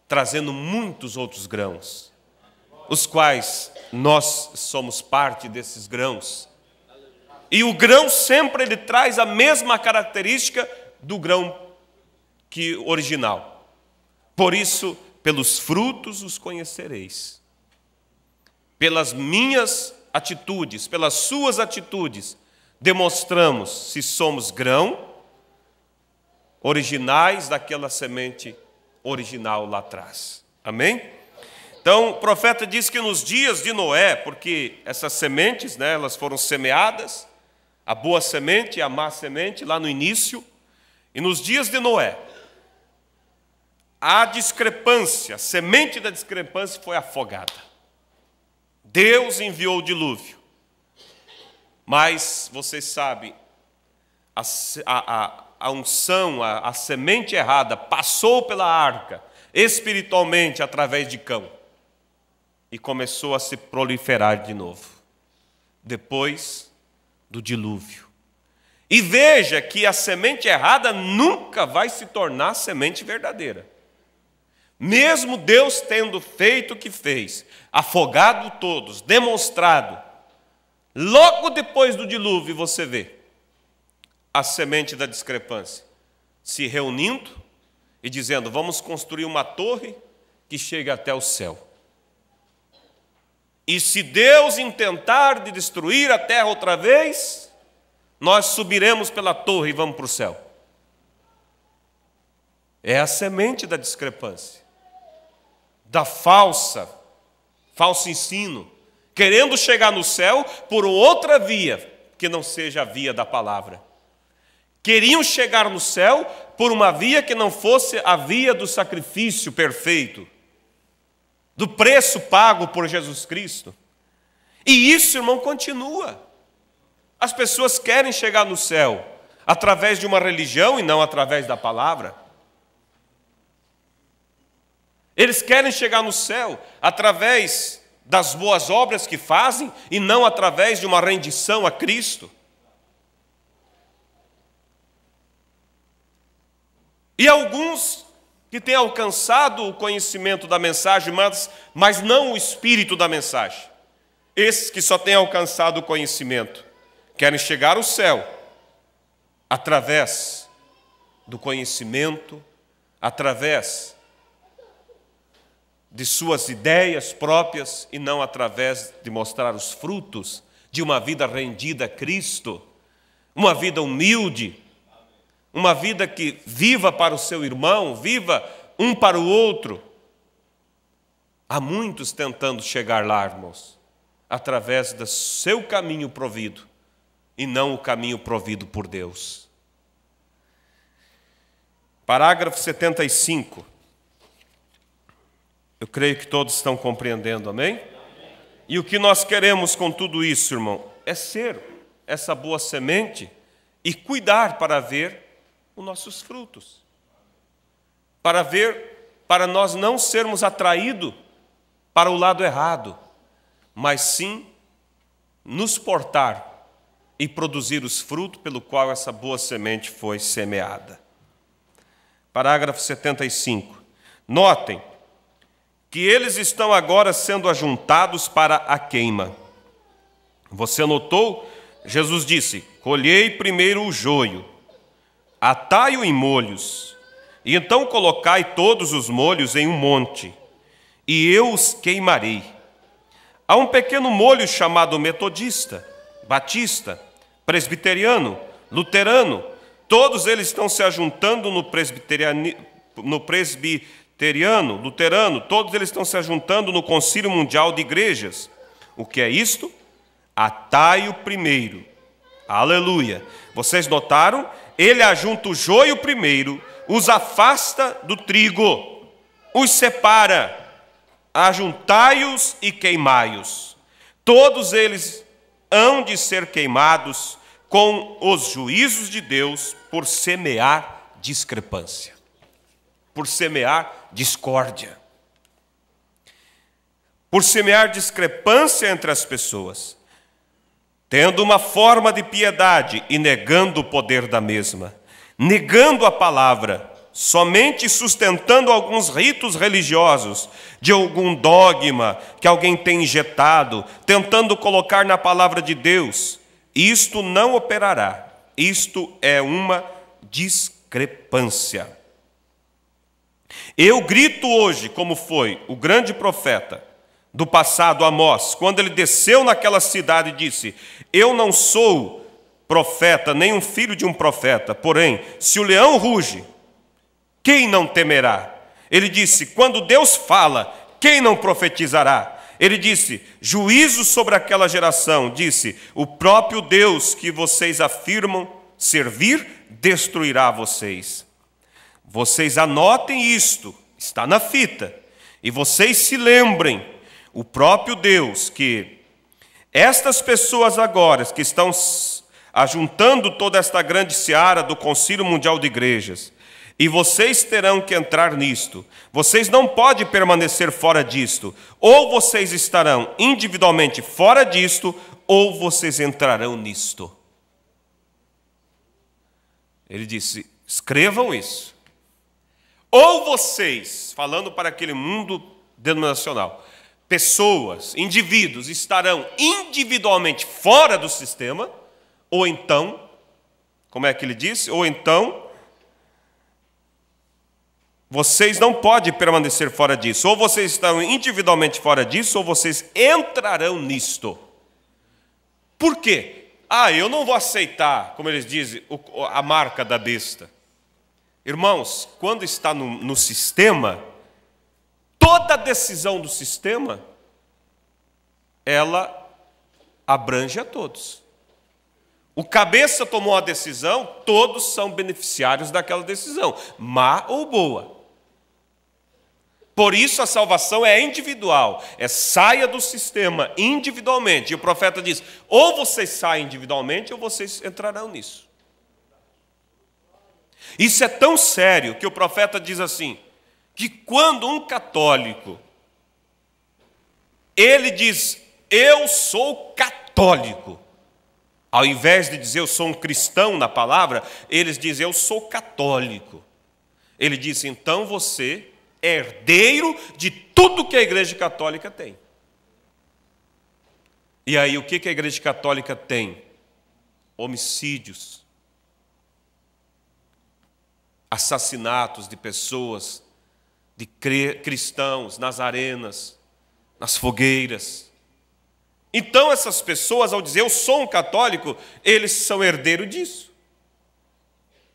trazendo muitos outros grãos, os quais nós somos parte desses grãos. E o grão sempre ele traz a mesma característica do grão que original. Por isso, pelos frutos os conhecereis. Pelas minhas atitudes, pelas suas atitudes, demonstramos se somos grão originais daquela semente original lá atrás. Amém? Então, o profeta diz que nos dias de Noé, porque essas sementes, né, elas foram semeadas, a boa semente e a má semente lá no início, e nos dias de Noé, a discrepância, a semente da discrepância foi afogada. Deus enviou o dilúvio. Mas, vocês sabem, a unção, a semente errada passou pela arca, espiritualmente, através de Cão, e começou a se proliferar de novo, depois do dilúvio. E veja que a semente errada nunca vai se tornar semente verdadeira. Mesmo Deus tendo feito o que fez, afogado todos, demonstrado, logo depois do dilúvio você vê a semente da discrepância se reunindo e dizendo: vamos construir uma torre que chegue até o céu. E se Deus intentar de destruir a terra outra vez, nós subiremos pela torre e vamos para o céu. É a semente da discrepância, da falso ensino, querendo chegar no céu por outra via que não seja a via da palavra. Queriam chegar no céu por uma via que não fosse a via do sacrifício perfeito, do preço pago por Jesus Cristo. E isso, irmão, continua. As pessoas querem chegar no céu através de uma religião e não através da palavra. Eles querem chegar no céu através das boas obras que fazem e não através de uma rendição a Cristo. E alguns que têm alcançado o conhecimento da mensagem, mas não o espírito da mensagem. Esses que só têm alcançado o conhecimento, querem chegar ao céu através do conhecimento, através de suas ideias próprias e não através de mostrar os frutos de uma vida rendida a Cristo, uma vida humilde, uma vida que viva para o seu irmão, viva um para o outro. Há muitos tentando chegar lá, irmãos, através do seu caminho provido e não o caminho provido por Deus. Parágrafo 75. Eu creio que todos estão compreendendo, amém? E o que nós queremos com tudo isso, irmão, é ser essa boa semente e cuidar para ver os nossos frutos. Para nós não sermos atraídos para o lado errado, mas sim nos portar e produzir os frutos pelo qual essa boa semente foi semeada. Parágrafo 75. Notem que eles estão agora sendo ajuntados para a queima. Você notou? Jesus disse: colhei primeiro o joio, atai-o em molhos, e então colocai todos os molhos em um monte, e eu os queimarei. Há um pequeno molho chamado metodista, batista, presbiteriano, luterano. Todos eles estão se ajuntando no presbiteriano, luterano, todos eles estão se ajuntando no Concílio Mundial de Igrejas. O que é isto? Atai-o primeiro. Aleluia. Vocês notaram? Ele ajunta o joio primeiro, os afasta do trigo, os separa. Ajuntai-os e queimai-os. todos eles hão de ser queimados com os juízos de Deus por semear discrepância, por semear discórdia, por semear discrepância entre as pessoas, tendo uma forma de piedade e negando o poder da mesma, negando a palavra, somente sustentando alguns ritos religiosos, de algum dogma que alguém tem injetado, tentando colocar na palavra de Deus. Isto não operará. Isto é uma discrepância. Eu grito hoje, como foi o grande profeta do passado, Amós, quando ele desceu naquela cidade e disse: eu não sou profeta, nem um filho de um profeta, porém, se o leão ruge, quem não temerá? Ele disse: quando Deus fala, quem não profetizará? Ele disse: juízo sobre aquela geração. Disse: o próprio Deus que vocês afirmam servir, destruirá vocês. Vocês anotem isto, está na fita, e vocês se lembrem, o próprio Deus, que estas pessoas agora que estão ajuntando toda esta grande seara do Concílio Mundial de Igrejas, e vocês terão que entrar nisto. Vocês não podem permanecer fora disto. Ou vocês estarão individualmente fora disto, ou vocês entrarão nisto. Ele disse: escrevam isso. Ou vocês, falando para aquele mundo denominacional, pessoas, indivíduos, estarão individualmente fora do sistema, ou então, como é que ele disse? Ou então, vocês não podem permanecer fora disso. Ou vocês estão individualmente fora disso, ou vocês entrarão nisto. Por quê? Eu não vou aceitar, como eles dizem, a marca da besta. Irmãos, quando está no sistema, toda decisão do sistema, ela abrange a todos. O cabeça tomou a decisão, todos são beneficiários daquela decisão, má ou boa. Por isso a salvação é individual, saia do sistema individualmente. E o profeta diz: ou vocês saem individualmente, ou vocês entrarão nisso. Isso é tão sério que o profeta diz assim, que quando um católico, ele diz: eu sou católico, ao invés de dizer eu sou um cristão na palavra, eles dizem eu sou católico. Ele diz: então você é herdeiro de tudo que a Igreja Católica tem. E aí o que a Igreja Católica tem? Homicídios, assassinatos de pessoas, de cristãos nas arenas, nas fogueiras. Então essas pessoas, ao dizer eu sou um católico, eles são herdeiros disso.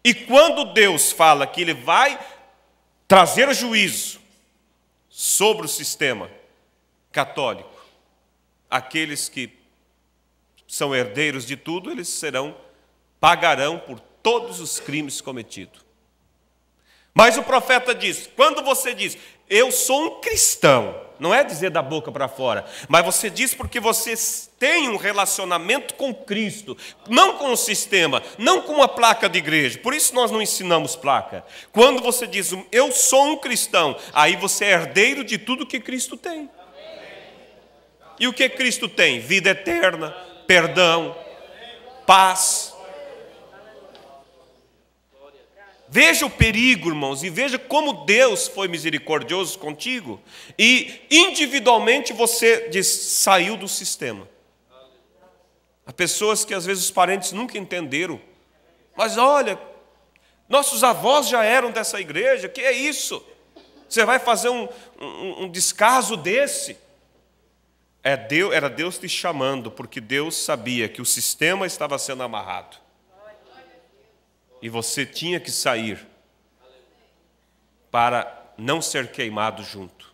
E quando Deus fala que Ele vai trazer juízo sobre o sistema católico, aqueles que são herdeiros de tudo, eles pagarão por todos os crimes cometidos. Mas o profeta diz, quando você diz, eu sou um cristão, não é dizer da boca para fora, mas você diz porque você tem um relacionamento com Cristo, não com o sistema, não com a placa de igreja. Por isso nós não ensinamos placa. Quando você diz, eu sou um cristão, aí você é herdeiro de tudo que Cristo tem. E o que Cristo tem? Vida eterna, perdão, paz. Veja o perigo, irmãos, e veja como Deus foi misericordioso contigo. E individualmente você saiu do sistema. Há pessoas que às vezes os parentes nunca entenderam. Mas olha, nossos avós já eram dessa igreja, que é isso? Você vai fazer um descaso desse? Era Deus te chamando, porque Deus sabia que o sistema estava sendo amarrado. E você tinha que sair para não ser queimado junto.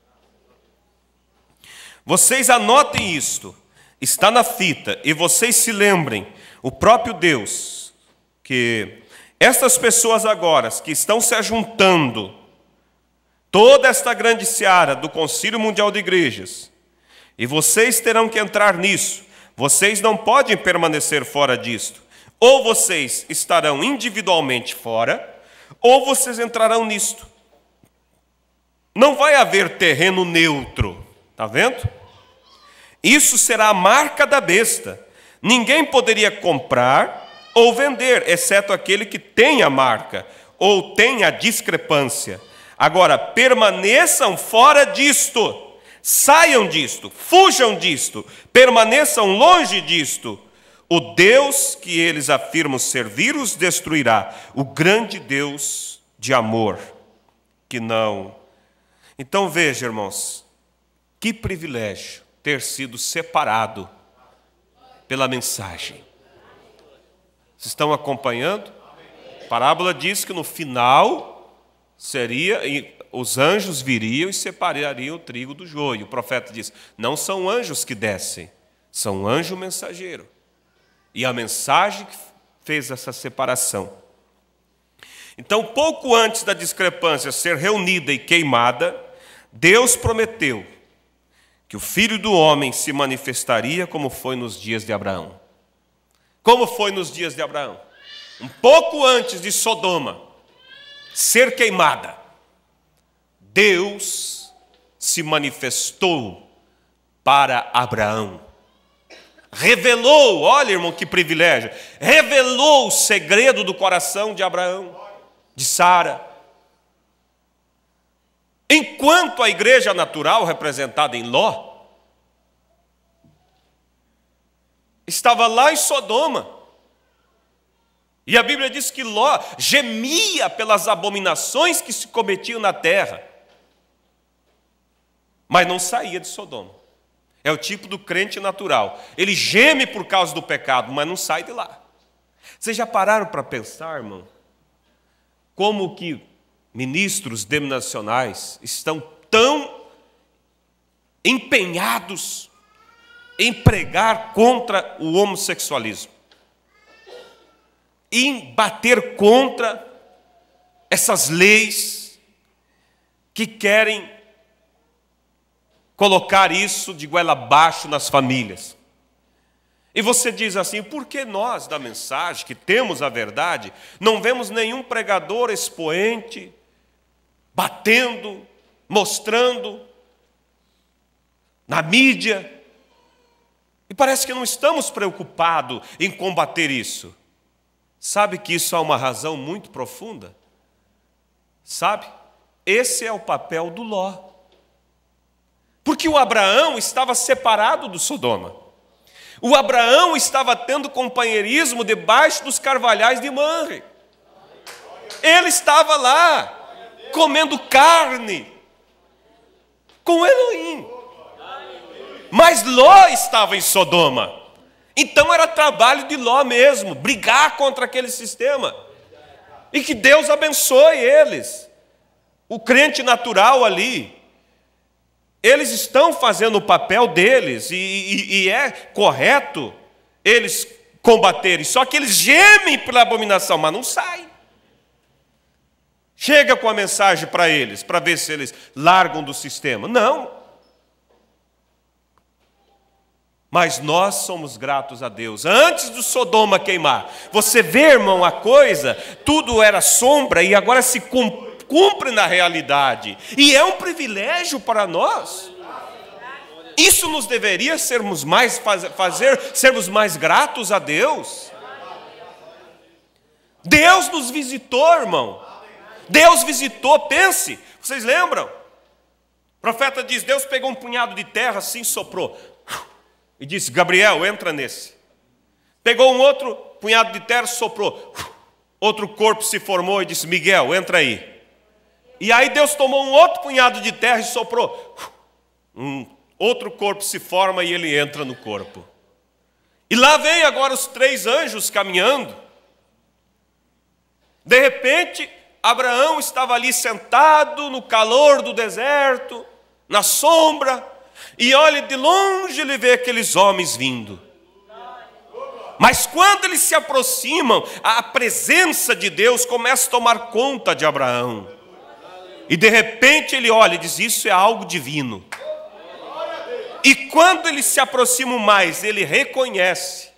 Vocês anotem isto, está na fita, e vocês se lembrem, o próprio Deus, que essas pessoas agora que estão se ajuntando, toda esta grande seara do Concílio Mundial de Igrejas, e vocês terão que entrar nisso. Vocês não podem permanecer fora disto. Ou vocês estarão individualmente fora, ou vocês entrarão nisto. Não vai haver terreno neutro, está vendo? Isso será a marca da besta. Ninguém poderia comprar ou vender, exceto aquele que tem a marca, ou tem a discrepância. Agora, permaneçam fora disto, saiam disto, fujam disto, permaneçam longe disto. O Deus que eles afirmam servir os destruirá, o grande Deus de amor, que não... Então veja, irmãos, que privilégio ter sido separado pela mensagem. Vocês estão acompanhando? A parábola diz que no final os anjos viriam e separariam o trigo do joio. O profeta diz, não são anjos que descem, são anjo mensageiro. E a mensagem que fez essa separação. Então, pouco antes da discrepância ser reunida e queimada, Deus prometeu que o Filho do Homem se manifestaria como foi nos dias de Abraão. Como foi nos dias de Abraão? Um pouco antes de Sodoma ser queimada, Deus se manifestou para Abraão. Revelou, olha, irmão, que privilégio, revelou o segredo do coração de Abraão, de Sara. Enquanto a igreja natural, representada em Ló, estava lá em Sodoma. E a Bíblia diz que Ló gemia pelas abominações que se cometiam na terra, mas não saía de Sodoma. É o tipo do crente natural. Ele geme por causa do pecado, mas não sai de lá. Vocês já pararam para pensar, irmão, como que ministros denominacionais estão tão empenhados em pregar contra o homossexualismo, em bater contra essas leis que querem colocar isso de goela abaixo nas famílias. E você diz assim, por que nós da mensagem, que temos a verdade, não vemos nenhum pregador expoente, batendo, mostrando, na mídia? E parece que não estamos preocupados em combater isso. Sabe que isso há uma razão muito profunda? Sabe? Esse é o papel do Ló. Porque o Abraão estava separado do Sodoma. O Abraão estava tendo companheirismo debaixo dos carvalhais de Manre. Ele estava lá, comendo carne com Elohim. Mas Ló estava em Sodoma. Então era trabalho de Ló mesmo, brigar contra aquele sistema. E que Deus abençoe eles. O crente natural ali, eles estão fazendo o papel deles, e é correto eles combaterem, só que eles gemem pela abominação, mas não saem. Chega com a mensagem para eles, para ver se eles largam do sistema. Não. Mas nós somos gratos a Deus. Antes do Sodoma queimar, você vê, irmão, a coisa, tudo era sombra e agora se cumpre na realidade. E é um privilégio para nós. Isso nos deveria sermos mais gratos a Deus. Deus nos visitou, irmão. Deus visitou, pense, vocês lembram? O profeta diz, Deus pegou um punhado de terra assim, soprou. E disse, Gabriel, entra nesse. Pegou um outro punhado de terra, soprou. Outro corpo se formou e disse, Miguel, entra aí. E aí Deus tomou um outro punhado de terra e soprou. Outro corpo se forma e ele entra no corpo. E lá vem agora os 3 anjos caminhando. De repente, Abraão estava ali sentado no calor do deserto, na sombra, e olha, de longe ele vê aqueles homens vindo. Mas quando eles se aproximam, a presença de Deus começa a tomar conta de Abraão. E de repente ele olha e diz, isso é algo divino. E quando eles se aproximam mais, ele reconhece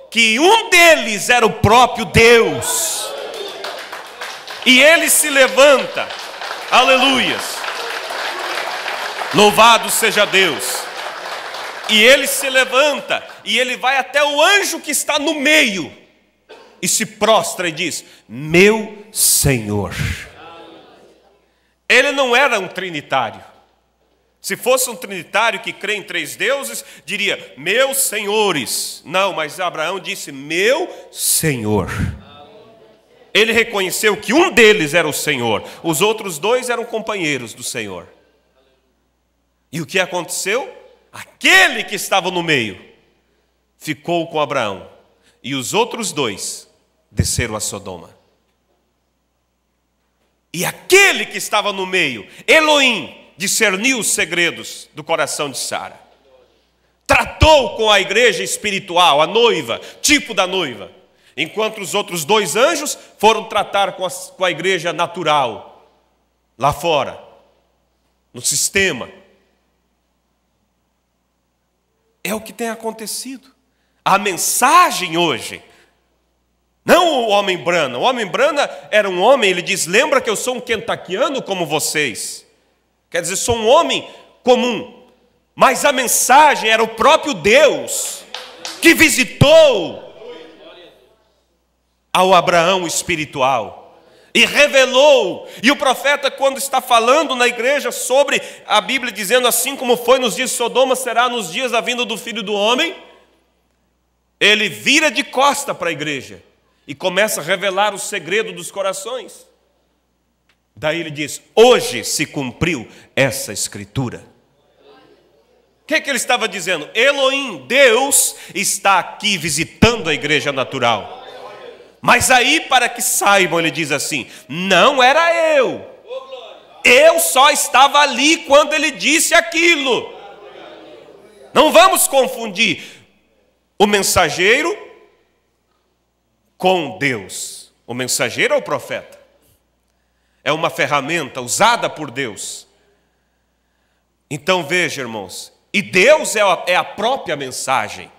que um deles era o próprio Deus. E ele se levanta, aleluias, louvado seja Deus. E ele se levanta e ele vai até o anjo que está no meio e se prostra e diz: meu Senhor. Ele não era um trinitário. Se fosse um trinitário que crê em 3 deuses, diria: meus senhores. Não, mas Abraão disse: meu Senhor. Ele reconheceu que um deles era o Senhor, os outros 2 eram companheiros do Senhor. E o que aconteceu? Aquele que estava no meio ficou com Abraão, e os outros 2 desceram a Sodoma. E aquele que estava no meio, Elohim, discerniu os segredos do coração de Sara. Tratou com a igreja espiritual, a noiva, tipo da noiva. Enquanto os outros 2 anjos foram tratar com a igreja natural, lá fora, no sistema. É o que tem acontecido. A mensagem hoje, não o homem Brana. O homem Brana era um homem, ele diz: lembra que eu sou um kentuckiano como vocês. Quer dizer, sou um homem comum. Mas a mensagem era o próprio Deus que visitou ao Abraão espiritual e revelou. E o profeta, quando está falando na igreja sobre a Bíblia, dizendo: assim como foi nos dias de Sodoma, será nos dias da vinda do Filho do Homem, ele vira de costa para a igreja e começa a revelar o segredo dos corações. Daí ele diz: hoje se cumpriu essa escritura. O que ele estava dizendo? Elohim, Deus, está aqui visitando a igreja natural. Mas aí, para que saibam, ele diz assim: não era eu só estava ali quando ele disse aquilo. Não vamos confundir o mensageiro com Deus. O mensageiro é o profeta, é uma ferramenta usada por Deus. Então veja, irmãos, e Deus é a própria mensagem.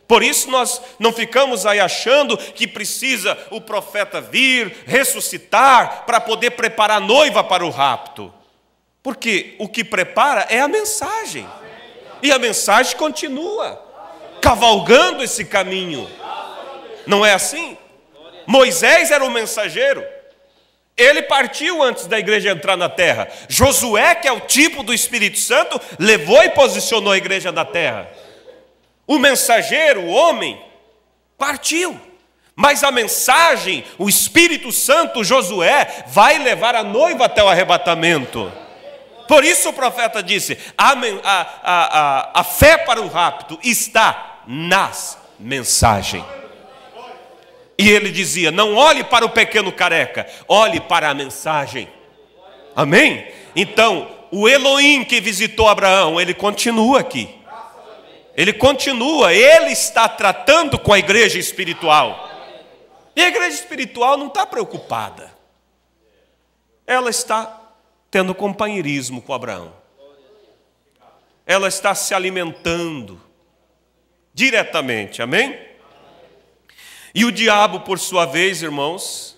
Por isso nós não ficamos aí achando que precisa o profeta vir, ressuscitar, para poder preparar a noiva para o rapto. Porque o que prepara é a mensagem. E a mensagem continua cavalgando esse caminho. Não é assim? Moisés era um mensageiro. Ele partiu antes da igreja entrar na terra. Josué, que é o tipo do Espírito Santo, levou e posicionou a igreja na terra. O mensageiro, o homem, partiu. Mas a mensagem, o Espírito Santo, Josué, vai levar a noiva até o arrebatamento. Por isso o profeta disse: a fé para o rapto está nas mensagens. E ele dizia: não olhe para o pequeno careca, olhe para a mensagem. Amém? Então, o Elohim que visitou Abraão, ele continua aqui. Ele continua, ele está tratando com a igreja espiritual. E a igreja espiritual não está preocupada. Ela está tendo companheirismo com Abraão. Ela está se alimentando diretamente, amém? E o diabo, por sua vez, irmãos,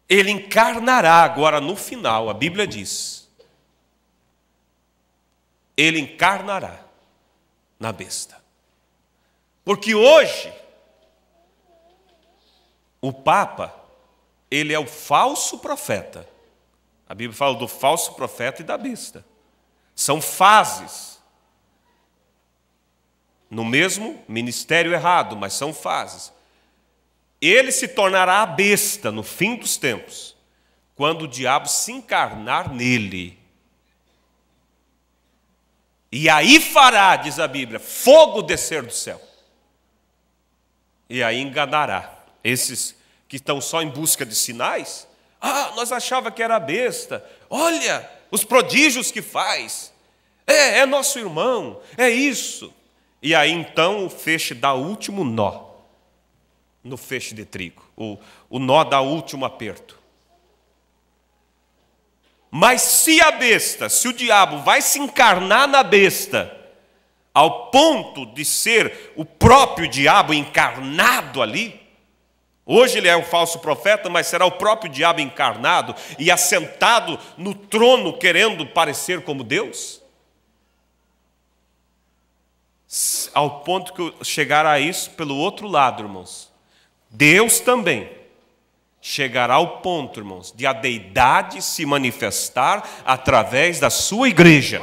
ele encarnará agora no final, a Bíblia diz. Ele encarnará na besta. Porque hoje, o Papa, ele é o falso profeta. A Bíblia fala do falso profeta e da besta. São fases. No mesmo ministério errado, mas são fases. Ele se tornará a besta no fim dos tempos, quando o diabo se encarnar nele. E aí fará, diz a Bíblia, fogo descer do céu. E aí enganará esses que estão só em busca de sinais. Ah, nós achávamos que era besta. Olha os prodígios que faz. É nosso irmão, é isso. E aí então o feixe dá o último nó no feixe de trigo. O nó dá o último aperto. Mas se a besta, se o diabo vai se encarnar na besta, ao ponto de ser o próprio diabo encarnado ali, hoje ele é um falso profeta, mas será o próprio diabo encarnado e assentado no trono querendo parecer como Deus? Ao ponto que chegará isso pelo outro lado, irmãos. Deus também chegará ao ponto, irmãos, de a deidade se manifestar através da sua igreja.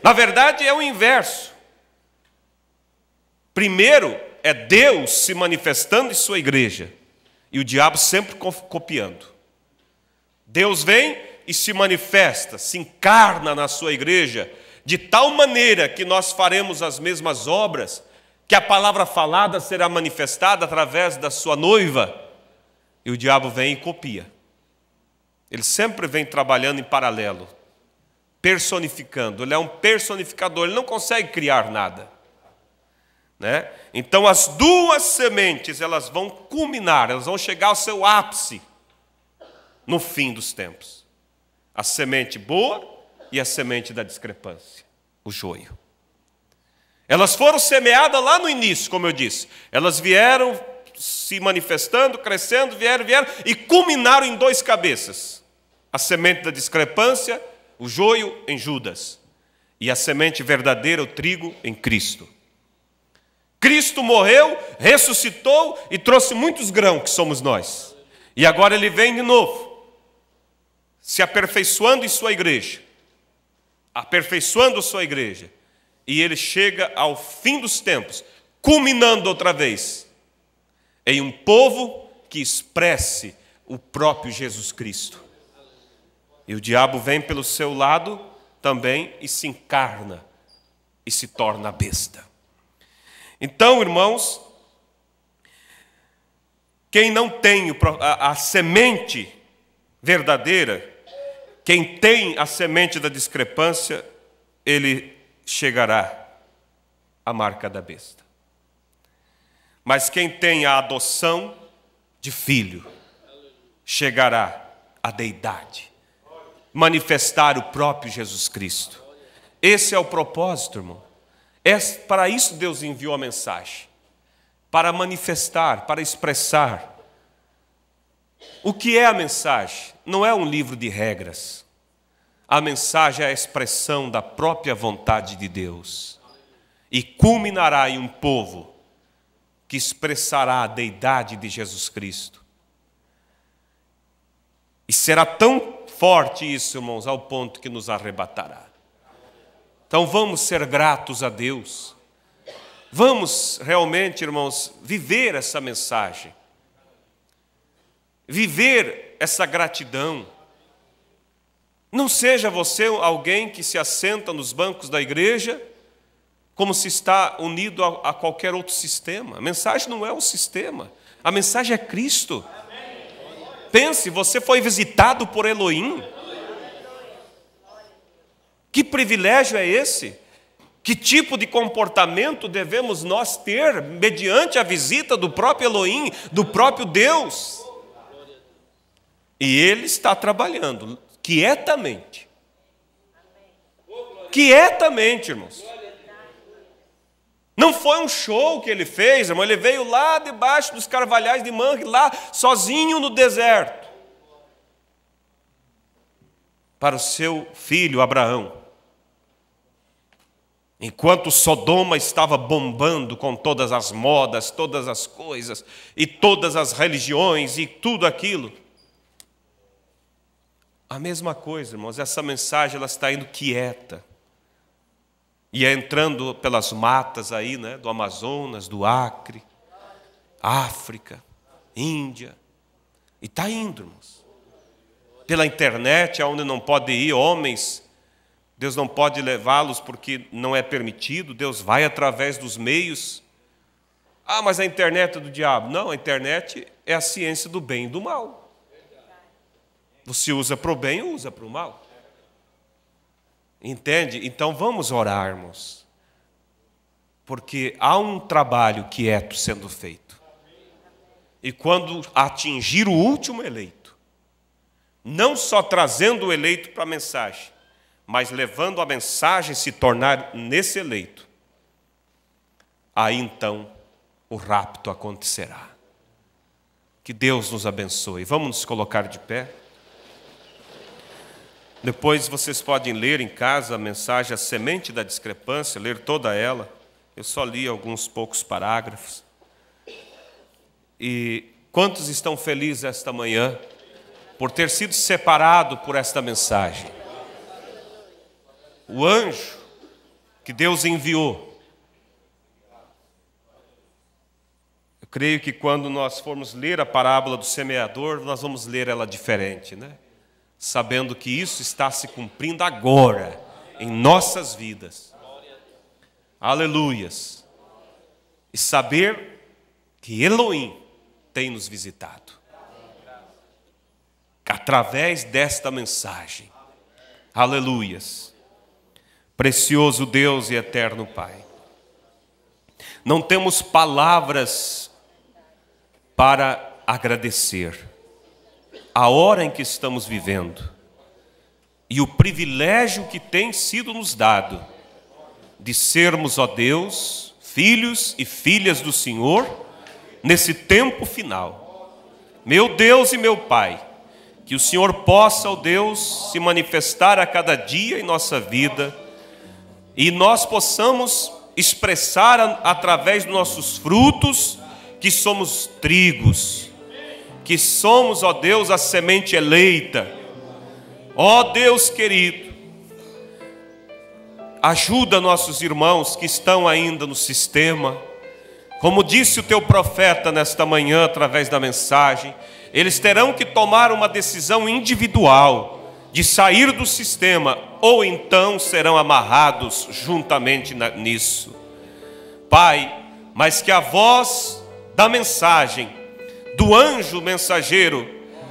Na verdade é o inverso. Primeiro é Deus se manifestando em sua igreja e o diabo sempre copiando. Deus vem e se manifesta, se encarna na sua igreja, de tal maneira que nós faremos as mesmas obras, que a palavra falada será manifestada através da sua noiva, e o diabo vem e copia. Ele sempre vem trabalhando em paralelo, personificando. Ele é um personificador, ele não consegue criar nada, né? Então as duas sementes, elas vão culminar, elas vão chegar ao seu ápice no fim dos tempos. A semente boa e a semente da discrepância, o joio. Elas foram semeadas lá no início, como eu disse. Elas vieram se manifestando, crescendo, vieram e culminaram em dois cabeças. A semente da discrepância, o joio em Judas. E a semente verdadeira, o trigo, em Cristo. Cristo morreu, ressuscitou e trouxe muitos grãos, que somos nós. E agora ele vem de novo, se aperfeiçoando em sua igreja. Aperfeiçoando sua igreja, e ele chega ao fim dos tempos, culminando outra vez em um povo que expresse o próprio Jesus Cristo. E o diabo vem pelo seu lado também e se encarna e se torna besta. Então, irmãos, quem não tem a semente verdadeira, quem tem a semente da discrepância, ele chegará à marca da besta. Mas quem tem a adoção de filho, chegará à deidade, manifestar o próprio Jesus Cristo. Esse é o propósito, irmão. Para isso Deus enviou a mensagem, para manifestar, para expressar. O que é a mensagem? Não é um livro de regras. A mensagem é a expressão da própria vontade de Deus. E culminará em um povo que expressará a deidade de Jesus Cristo. E será tão forte isso, irmãos, ao ponto que nos arrebatará. Então vamos ser gratos a Deus. Vamos realmente, irmãos, viver essa mensagem. Viver essa gratidão. Não seja você alguém que se assenta nos bancos da igreja como se está unido a qualquer outro sistema. A mensagem não é o sistema, a mensagem é Cristo. Pense, você foi visitado por Elohim. Que privilégio é esse? Que tipo de comportamento devemos nós ter mediante a visita do próprio Elohim, do próprio Deus? E Ele está trabalhando quietamente. Quietamente, irmãos. Não foi um show que Ele fez, irmão. Ele veio lá debaixo dos carvalhais de Manre, lá sozinho no deserto, para o seu filho Abraão. Enquanto Sodoma estava bombando com todas as modas, todas as coisas, e todas as religiões, e tudo aquilo. A mesma coisa, irmãos, essa mensagem ela está indo quieta. E é entrando pelas matas aí, né, do Amazonas, do Acre, África, Índia. E está indo, irmãos. Pela internet, aonde não pode ir homens, Deus não pode levá-los porque não é permitido, Deus vai através dos meios. Ah, mas a internet é do diabo. Não, a internet é a ciência do bem e do mal. Você usa para o bem ou usa para o mal. Entende? Então vamos orar, irmãos. Porque há um trabalho quieto sendo feito. E quando atingir o último eleito, não só trazendo o eleito para a mensagem, mas levando a mensagem se tornar nesse eleito, aí então o rapto acontecerá. Que Deus nos abençoe. Vamos nos colocar de pé. Depois vocês podem ler em casa a mensagem A Semente da Discrepância, ler toda ela. Eu só li alguns poucos parágrafos. E quantos estão felizes esta manhã por ter sido separado por esta mensagem? O anjo que Deus enviou. Eu creio que quando nós formos ler a parábola do semeador, nós vamos ler ela diferente, né? Sabendo que isso está se cumprindo agora, em nossas vidas. Aleluias. E saber que Elohim tem nos visitado. Através desta mensagem. Aleluias. Precioso Deus e eterno Pai. Não temos palavras para agradecer a hora em que estamos vivendo e o privilégio que tem sido nos dado de sermos, ó Deus, filhos e filhas do Senhor nesse tempo final. Meu Deus e meu Pai, que o Senhor possa, ó Deus, se manifestar a cada dia em nossa vida e nós possamos expressar através dos nossos frutos que somos trigos, que somos, ó Deus, a semente eleita. Ó Deus querido, ajuda nossos irmãos que estão ainda no sistema. Como disse o teu profeta nesta manhã através da mensagem, eles terão que tomar uma decisão individual de sair do sistema, ou então serão amarrados juntamente nisso. Pai, mas que a voz da mensagem, do anjo mensageiro,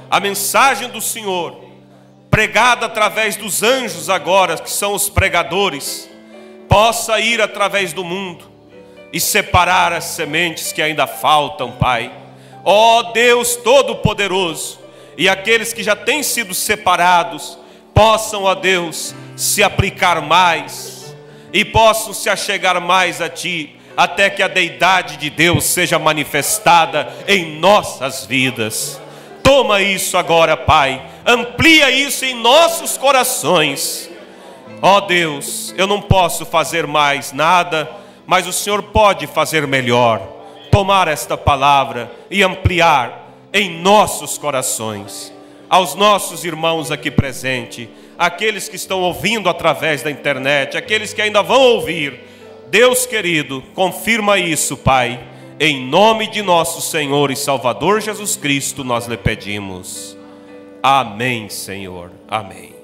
a mensagem do Senhor, pregada através dos anjos agora, que são os pregadores, possa ir através do mundo e separar as sementes que ainda faltam, Pai. Ó Deus Todo-Poderoso, e aqueles que já têm sido separados, possam, ó Deus, se aplicar mais e possam se achegar mais a Ti, até que a deidade de Deus seja manifestada em nossas vidas. Toma isso agora, Pai, amplia isso em nossos corações. Ó Deus, eu não posso fazer mais nada, mas o Senhor pode fazer melhor. Tomar esta palavra e ampliar em nossos corações. Aos nossos irmãos aqui presentes, aqueles que estão ouvindo através da internet, aqueles que ainda vão ouvir, Deus querido, confirma isso, Pai. Em nome de nosso Senhor e Salvador Jesus Cristo, nós lhe pedimos. Amém, Senhor. Amém.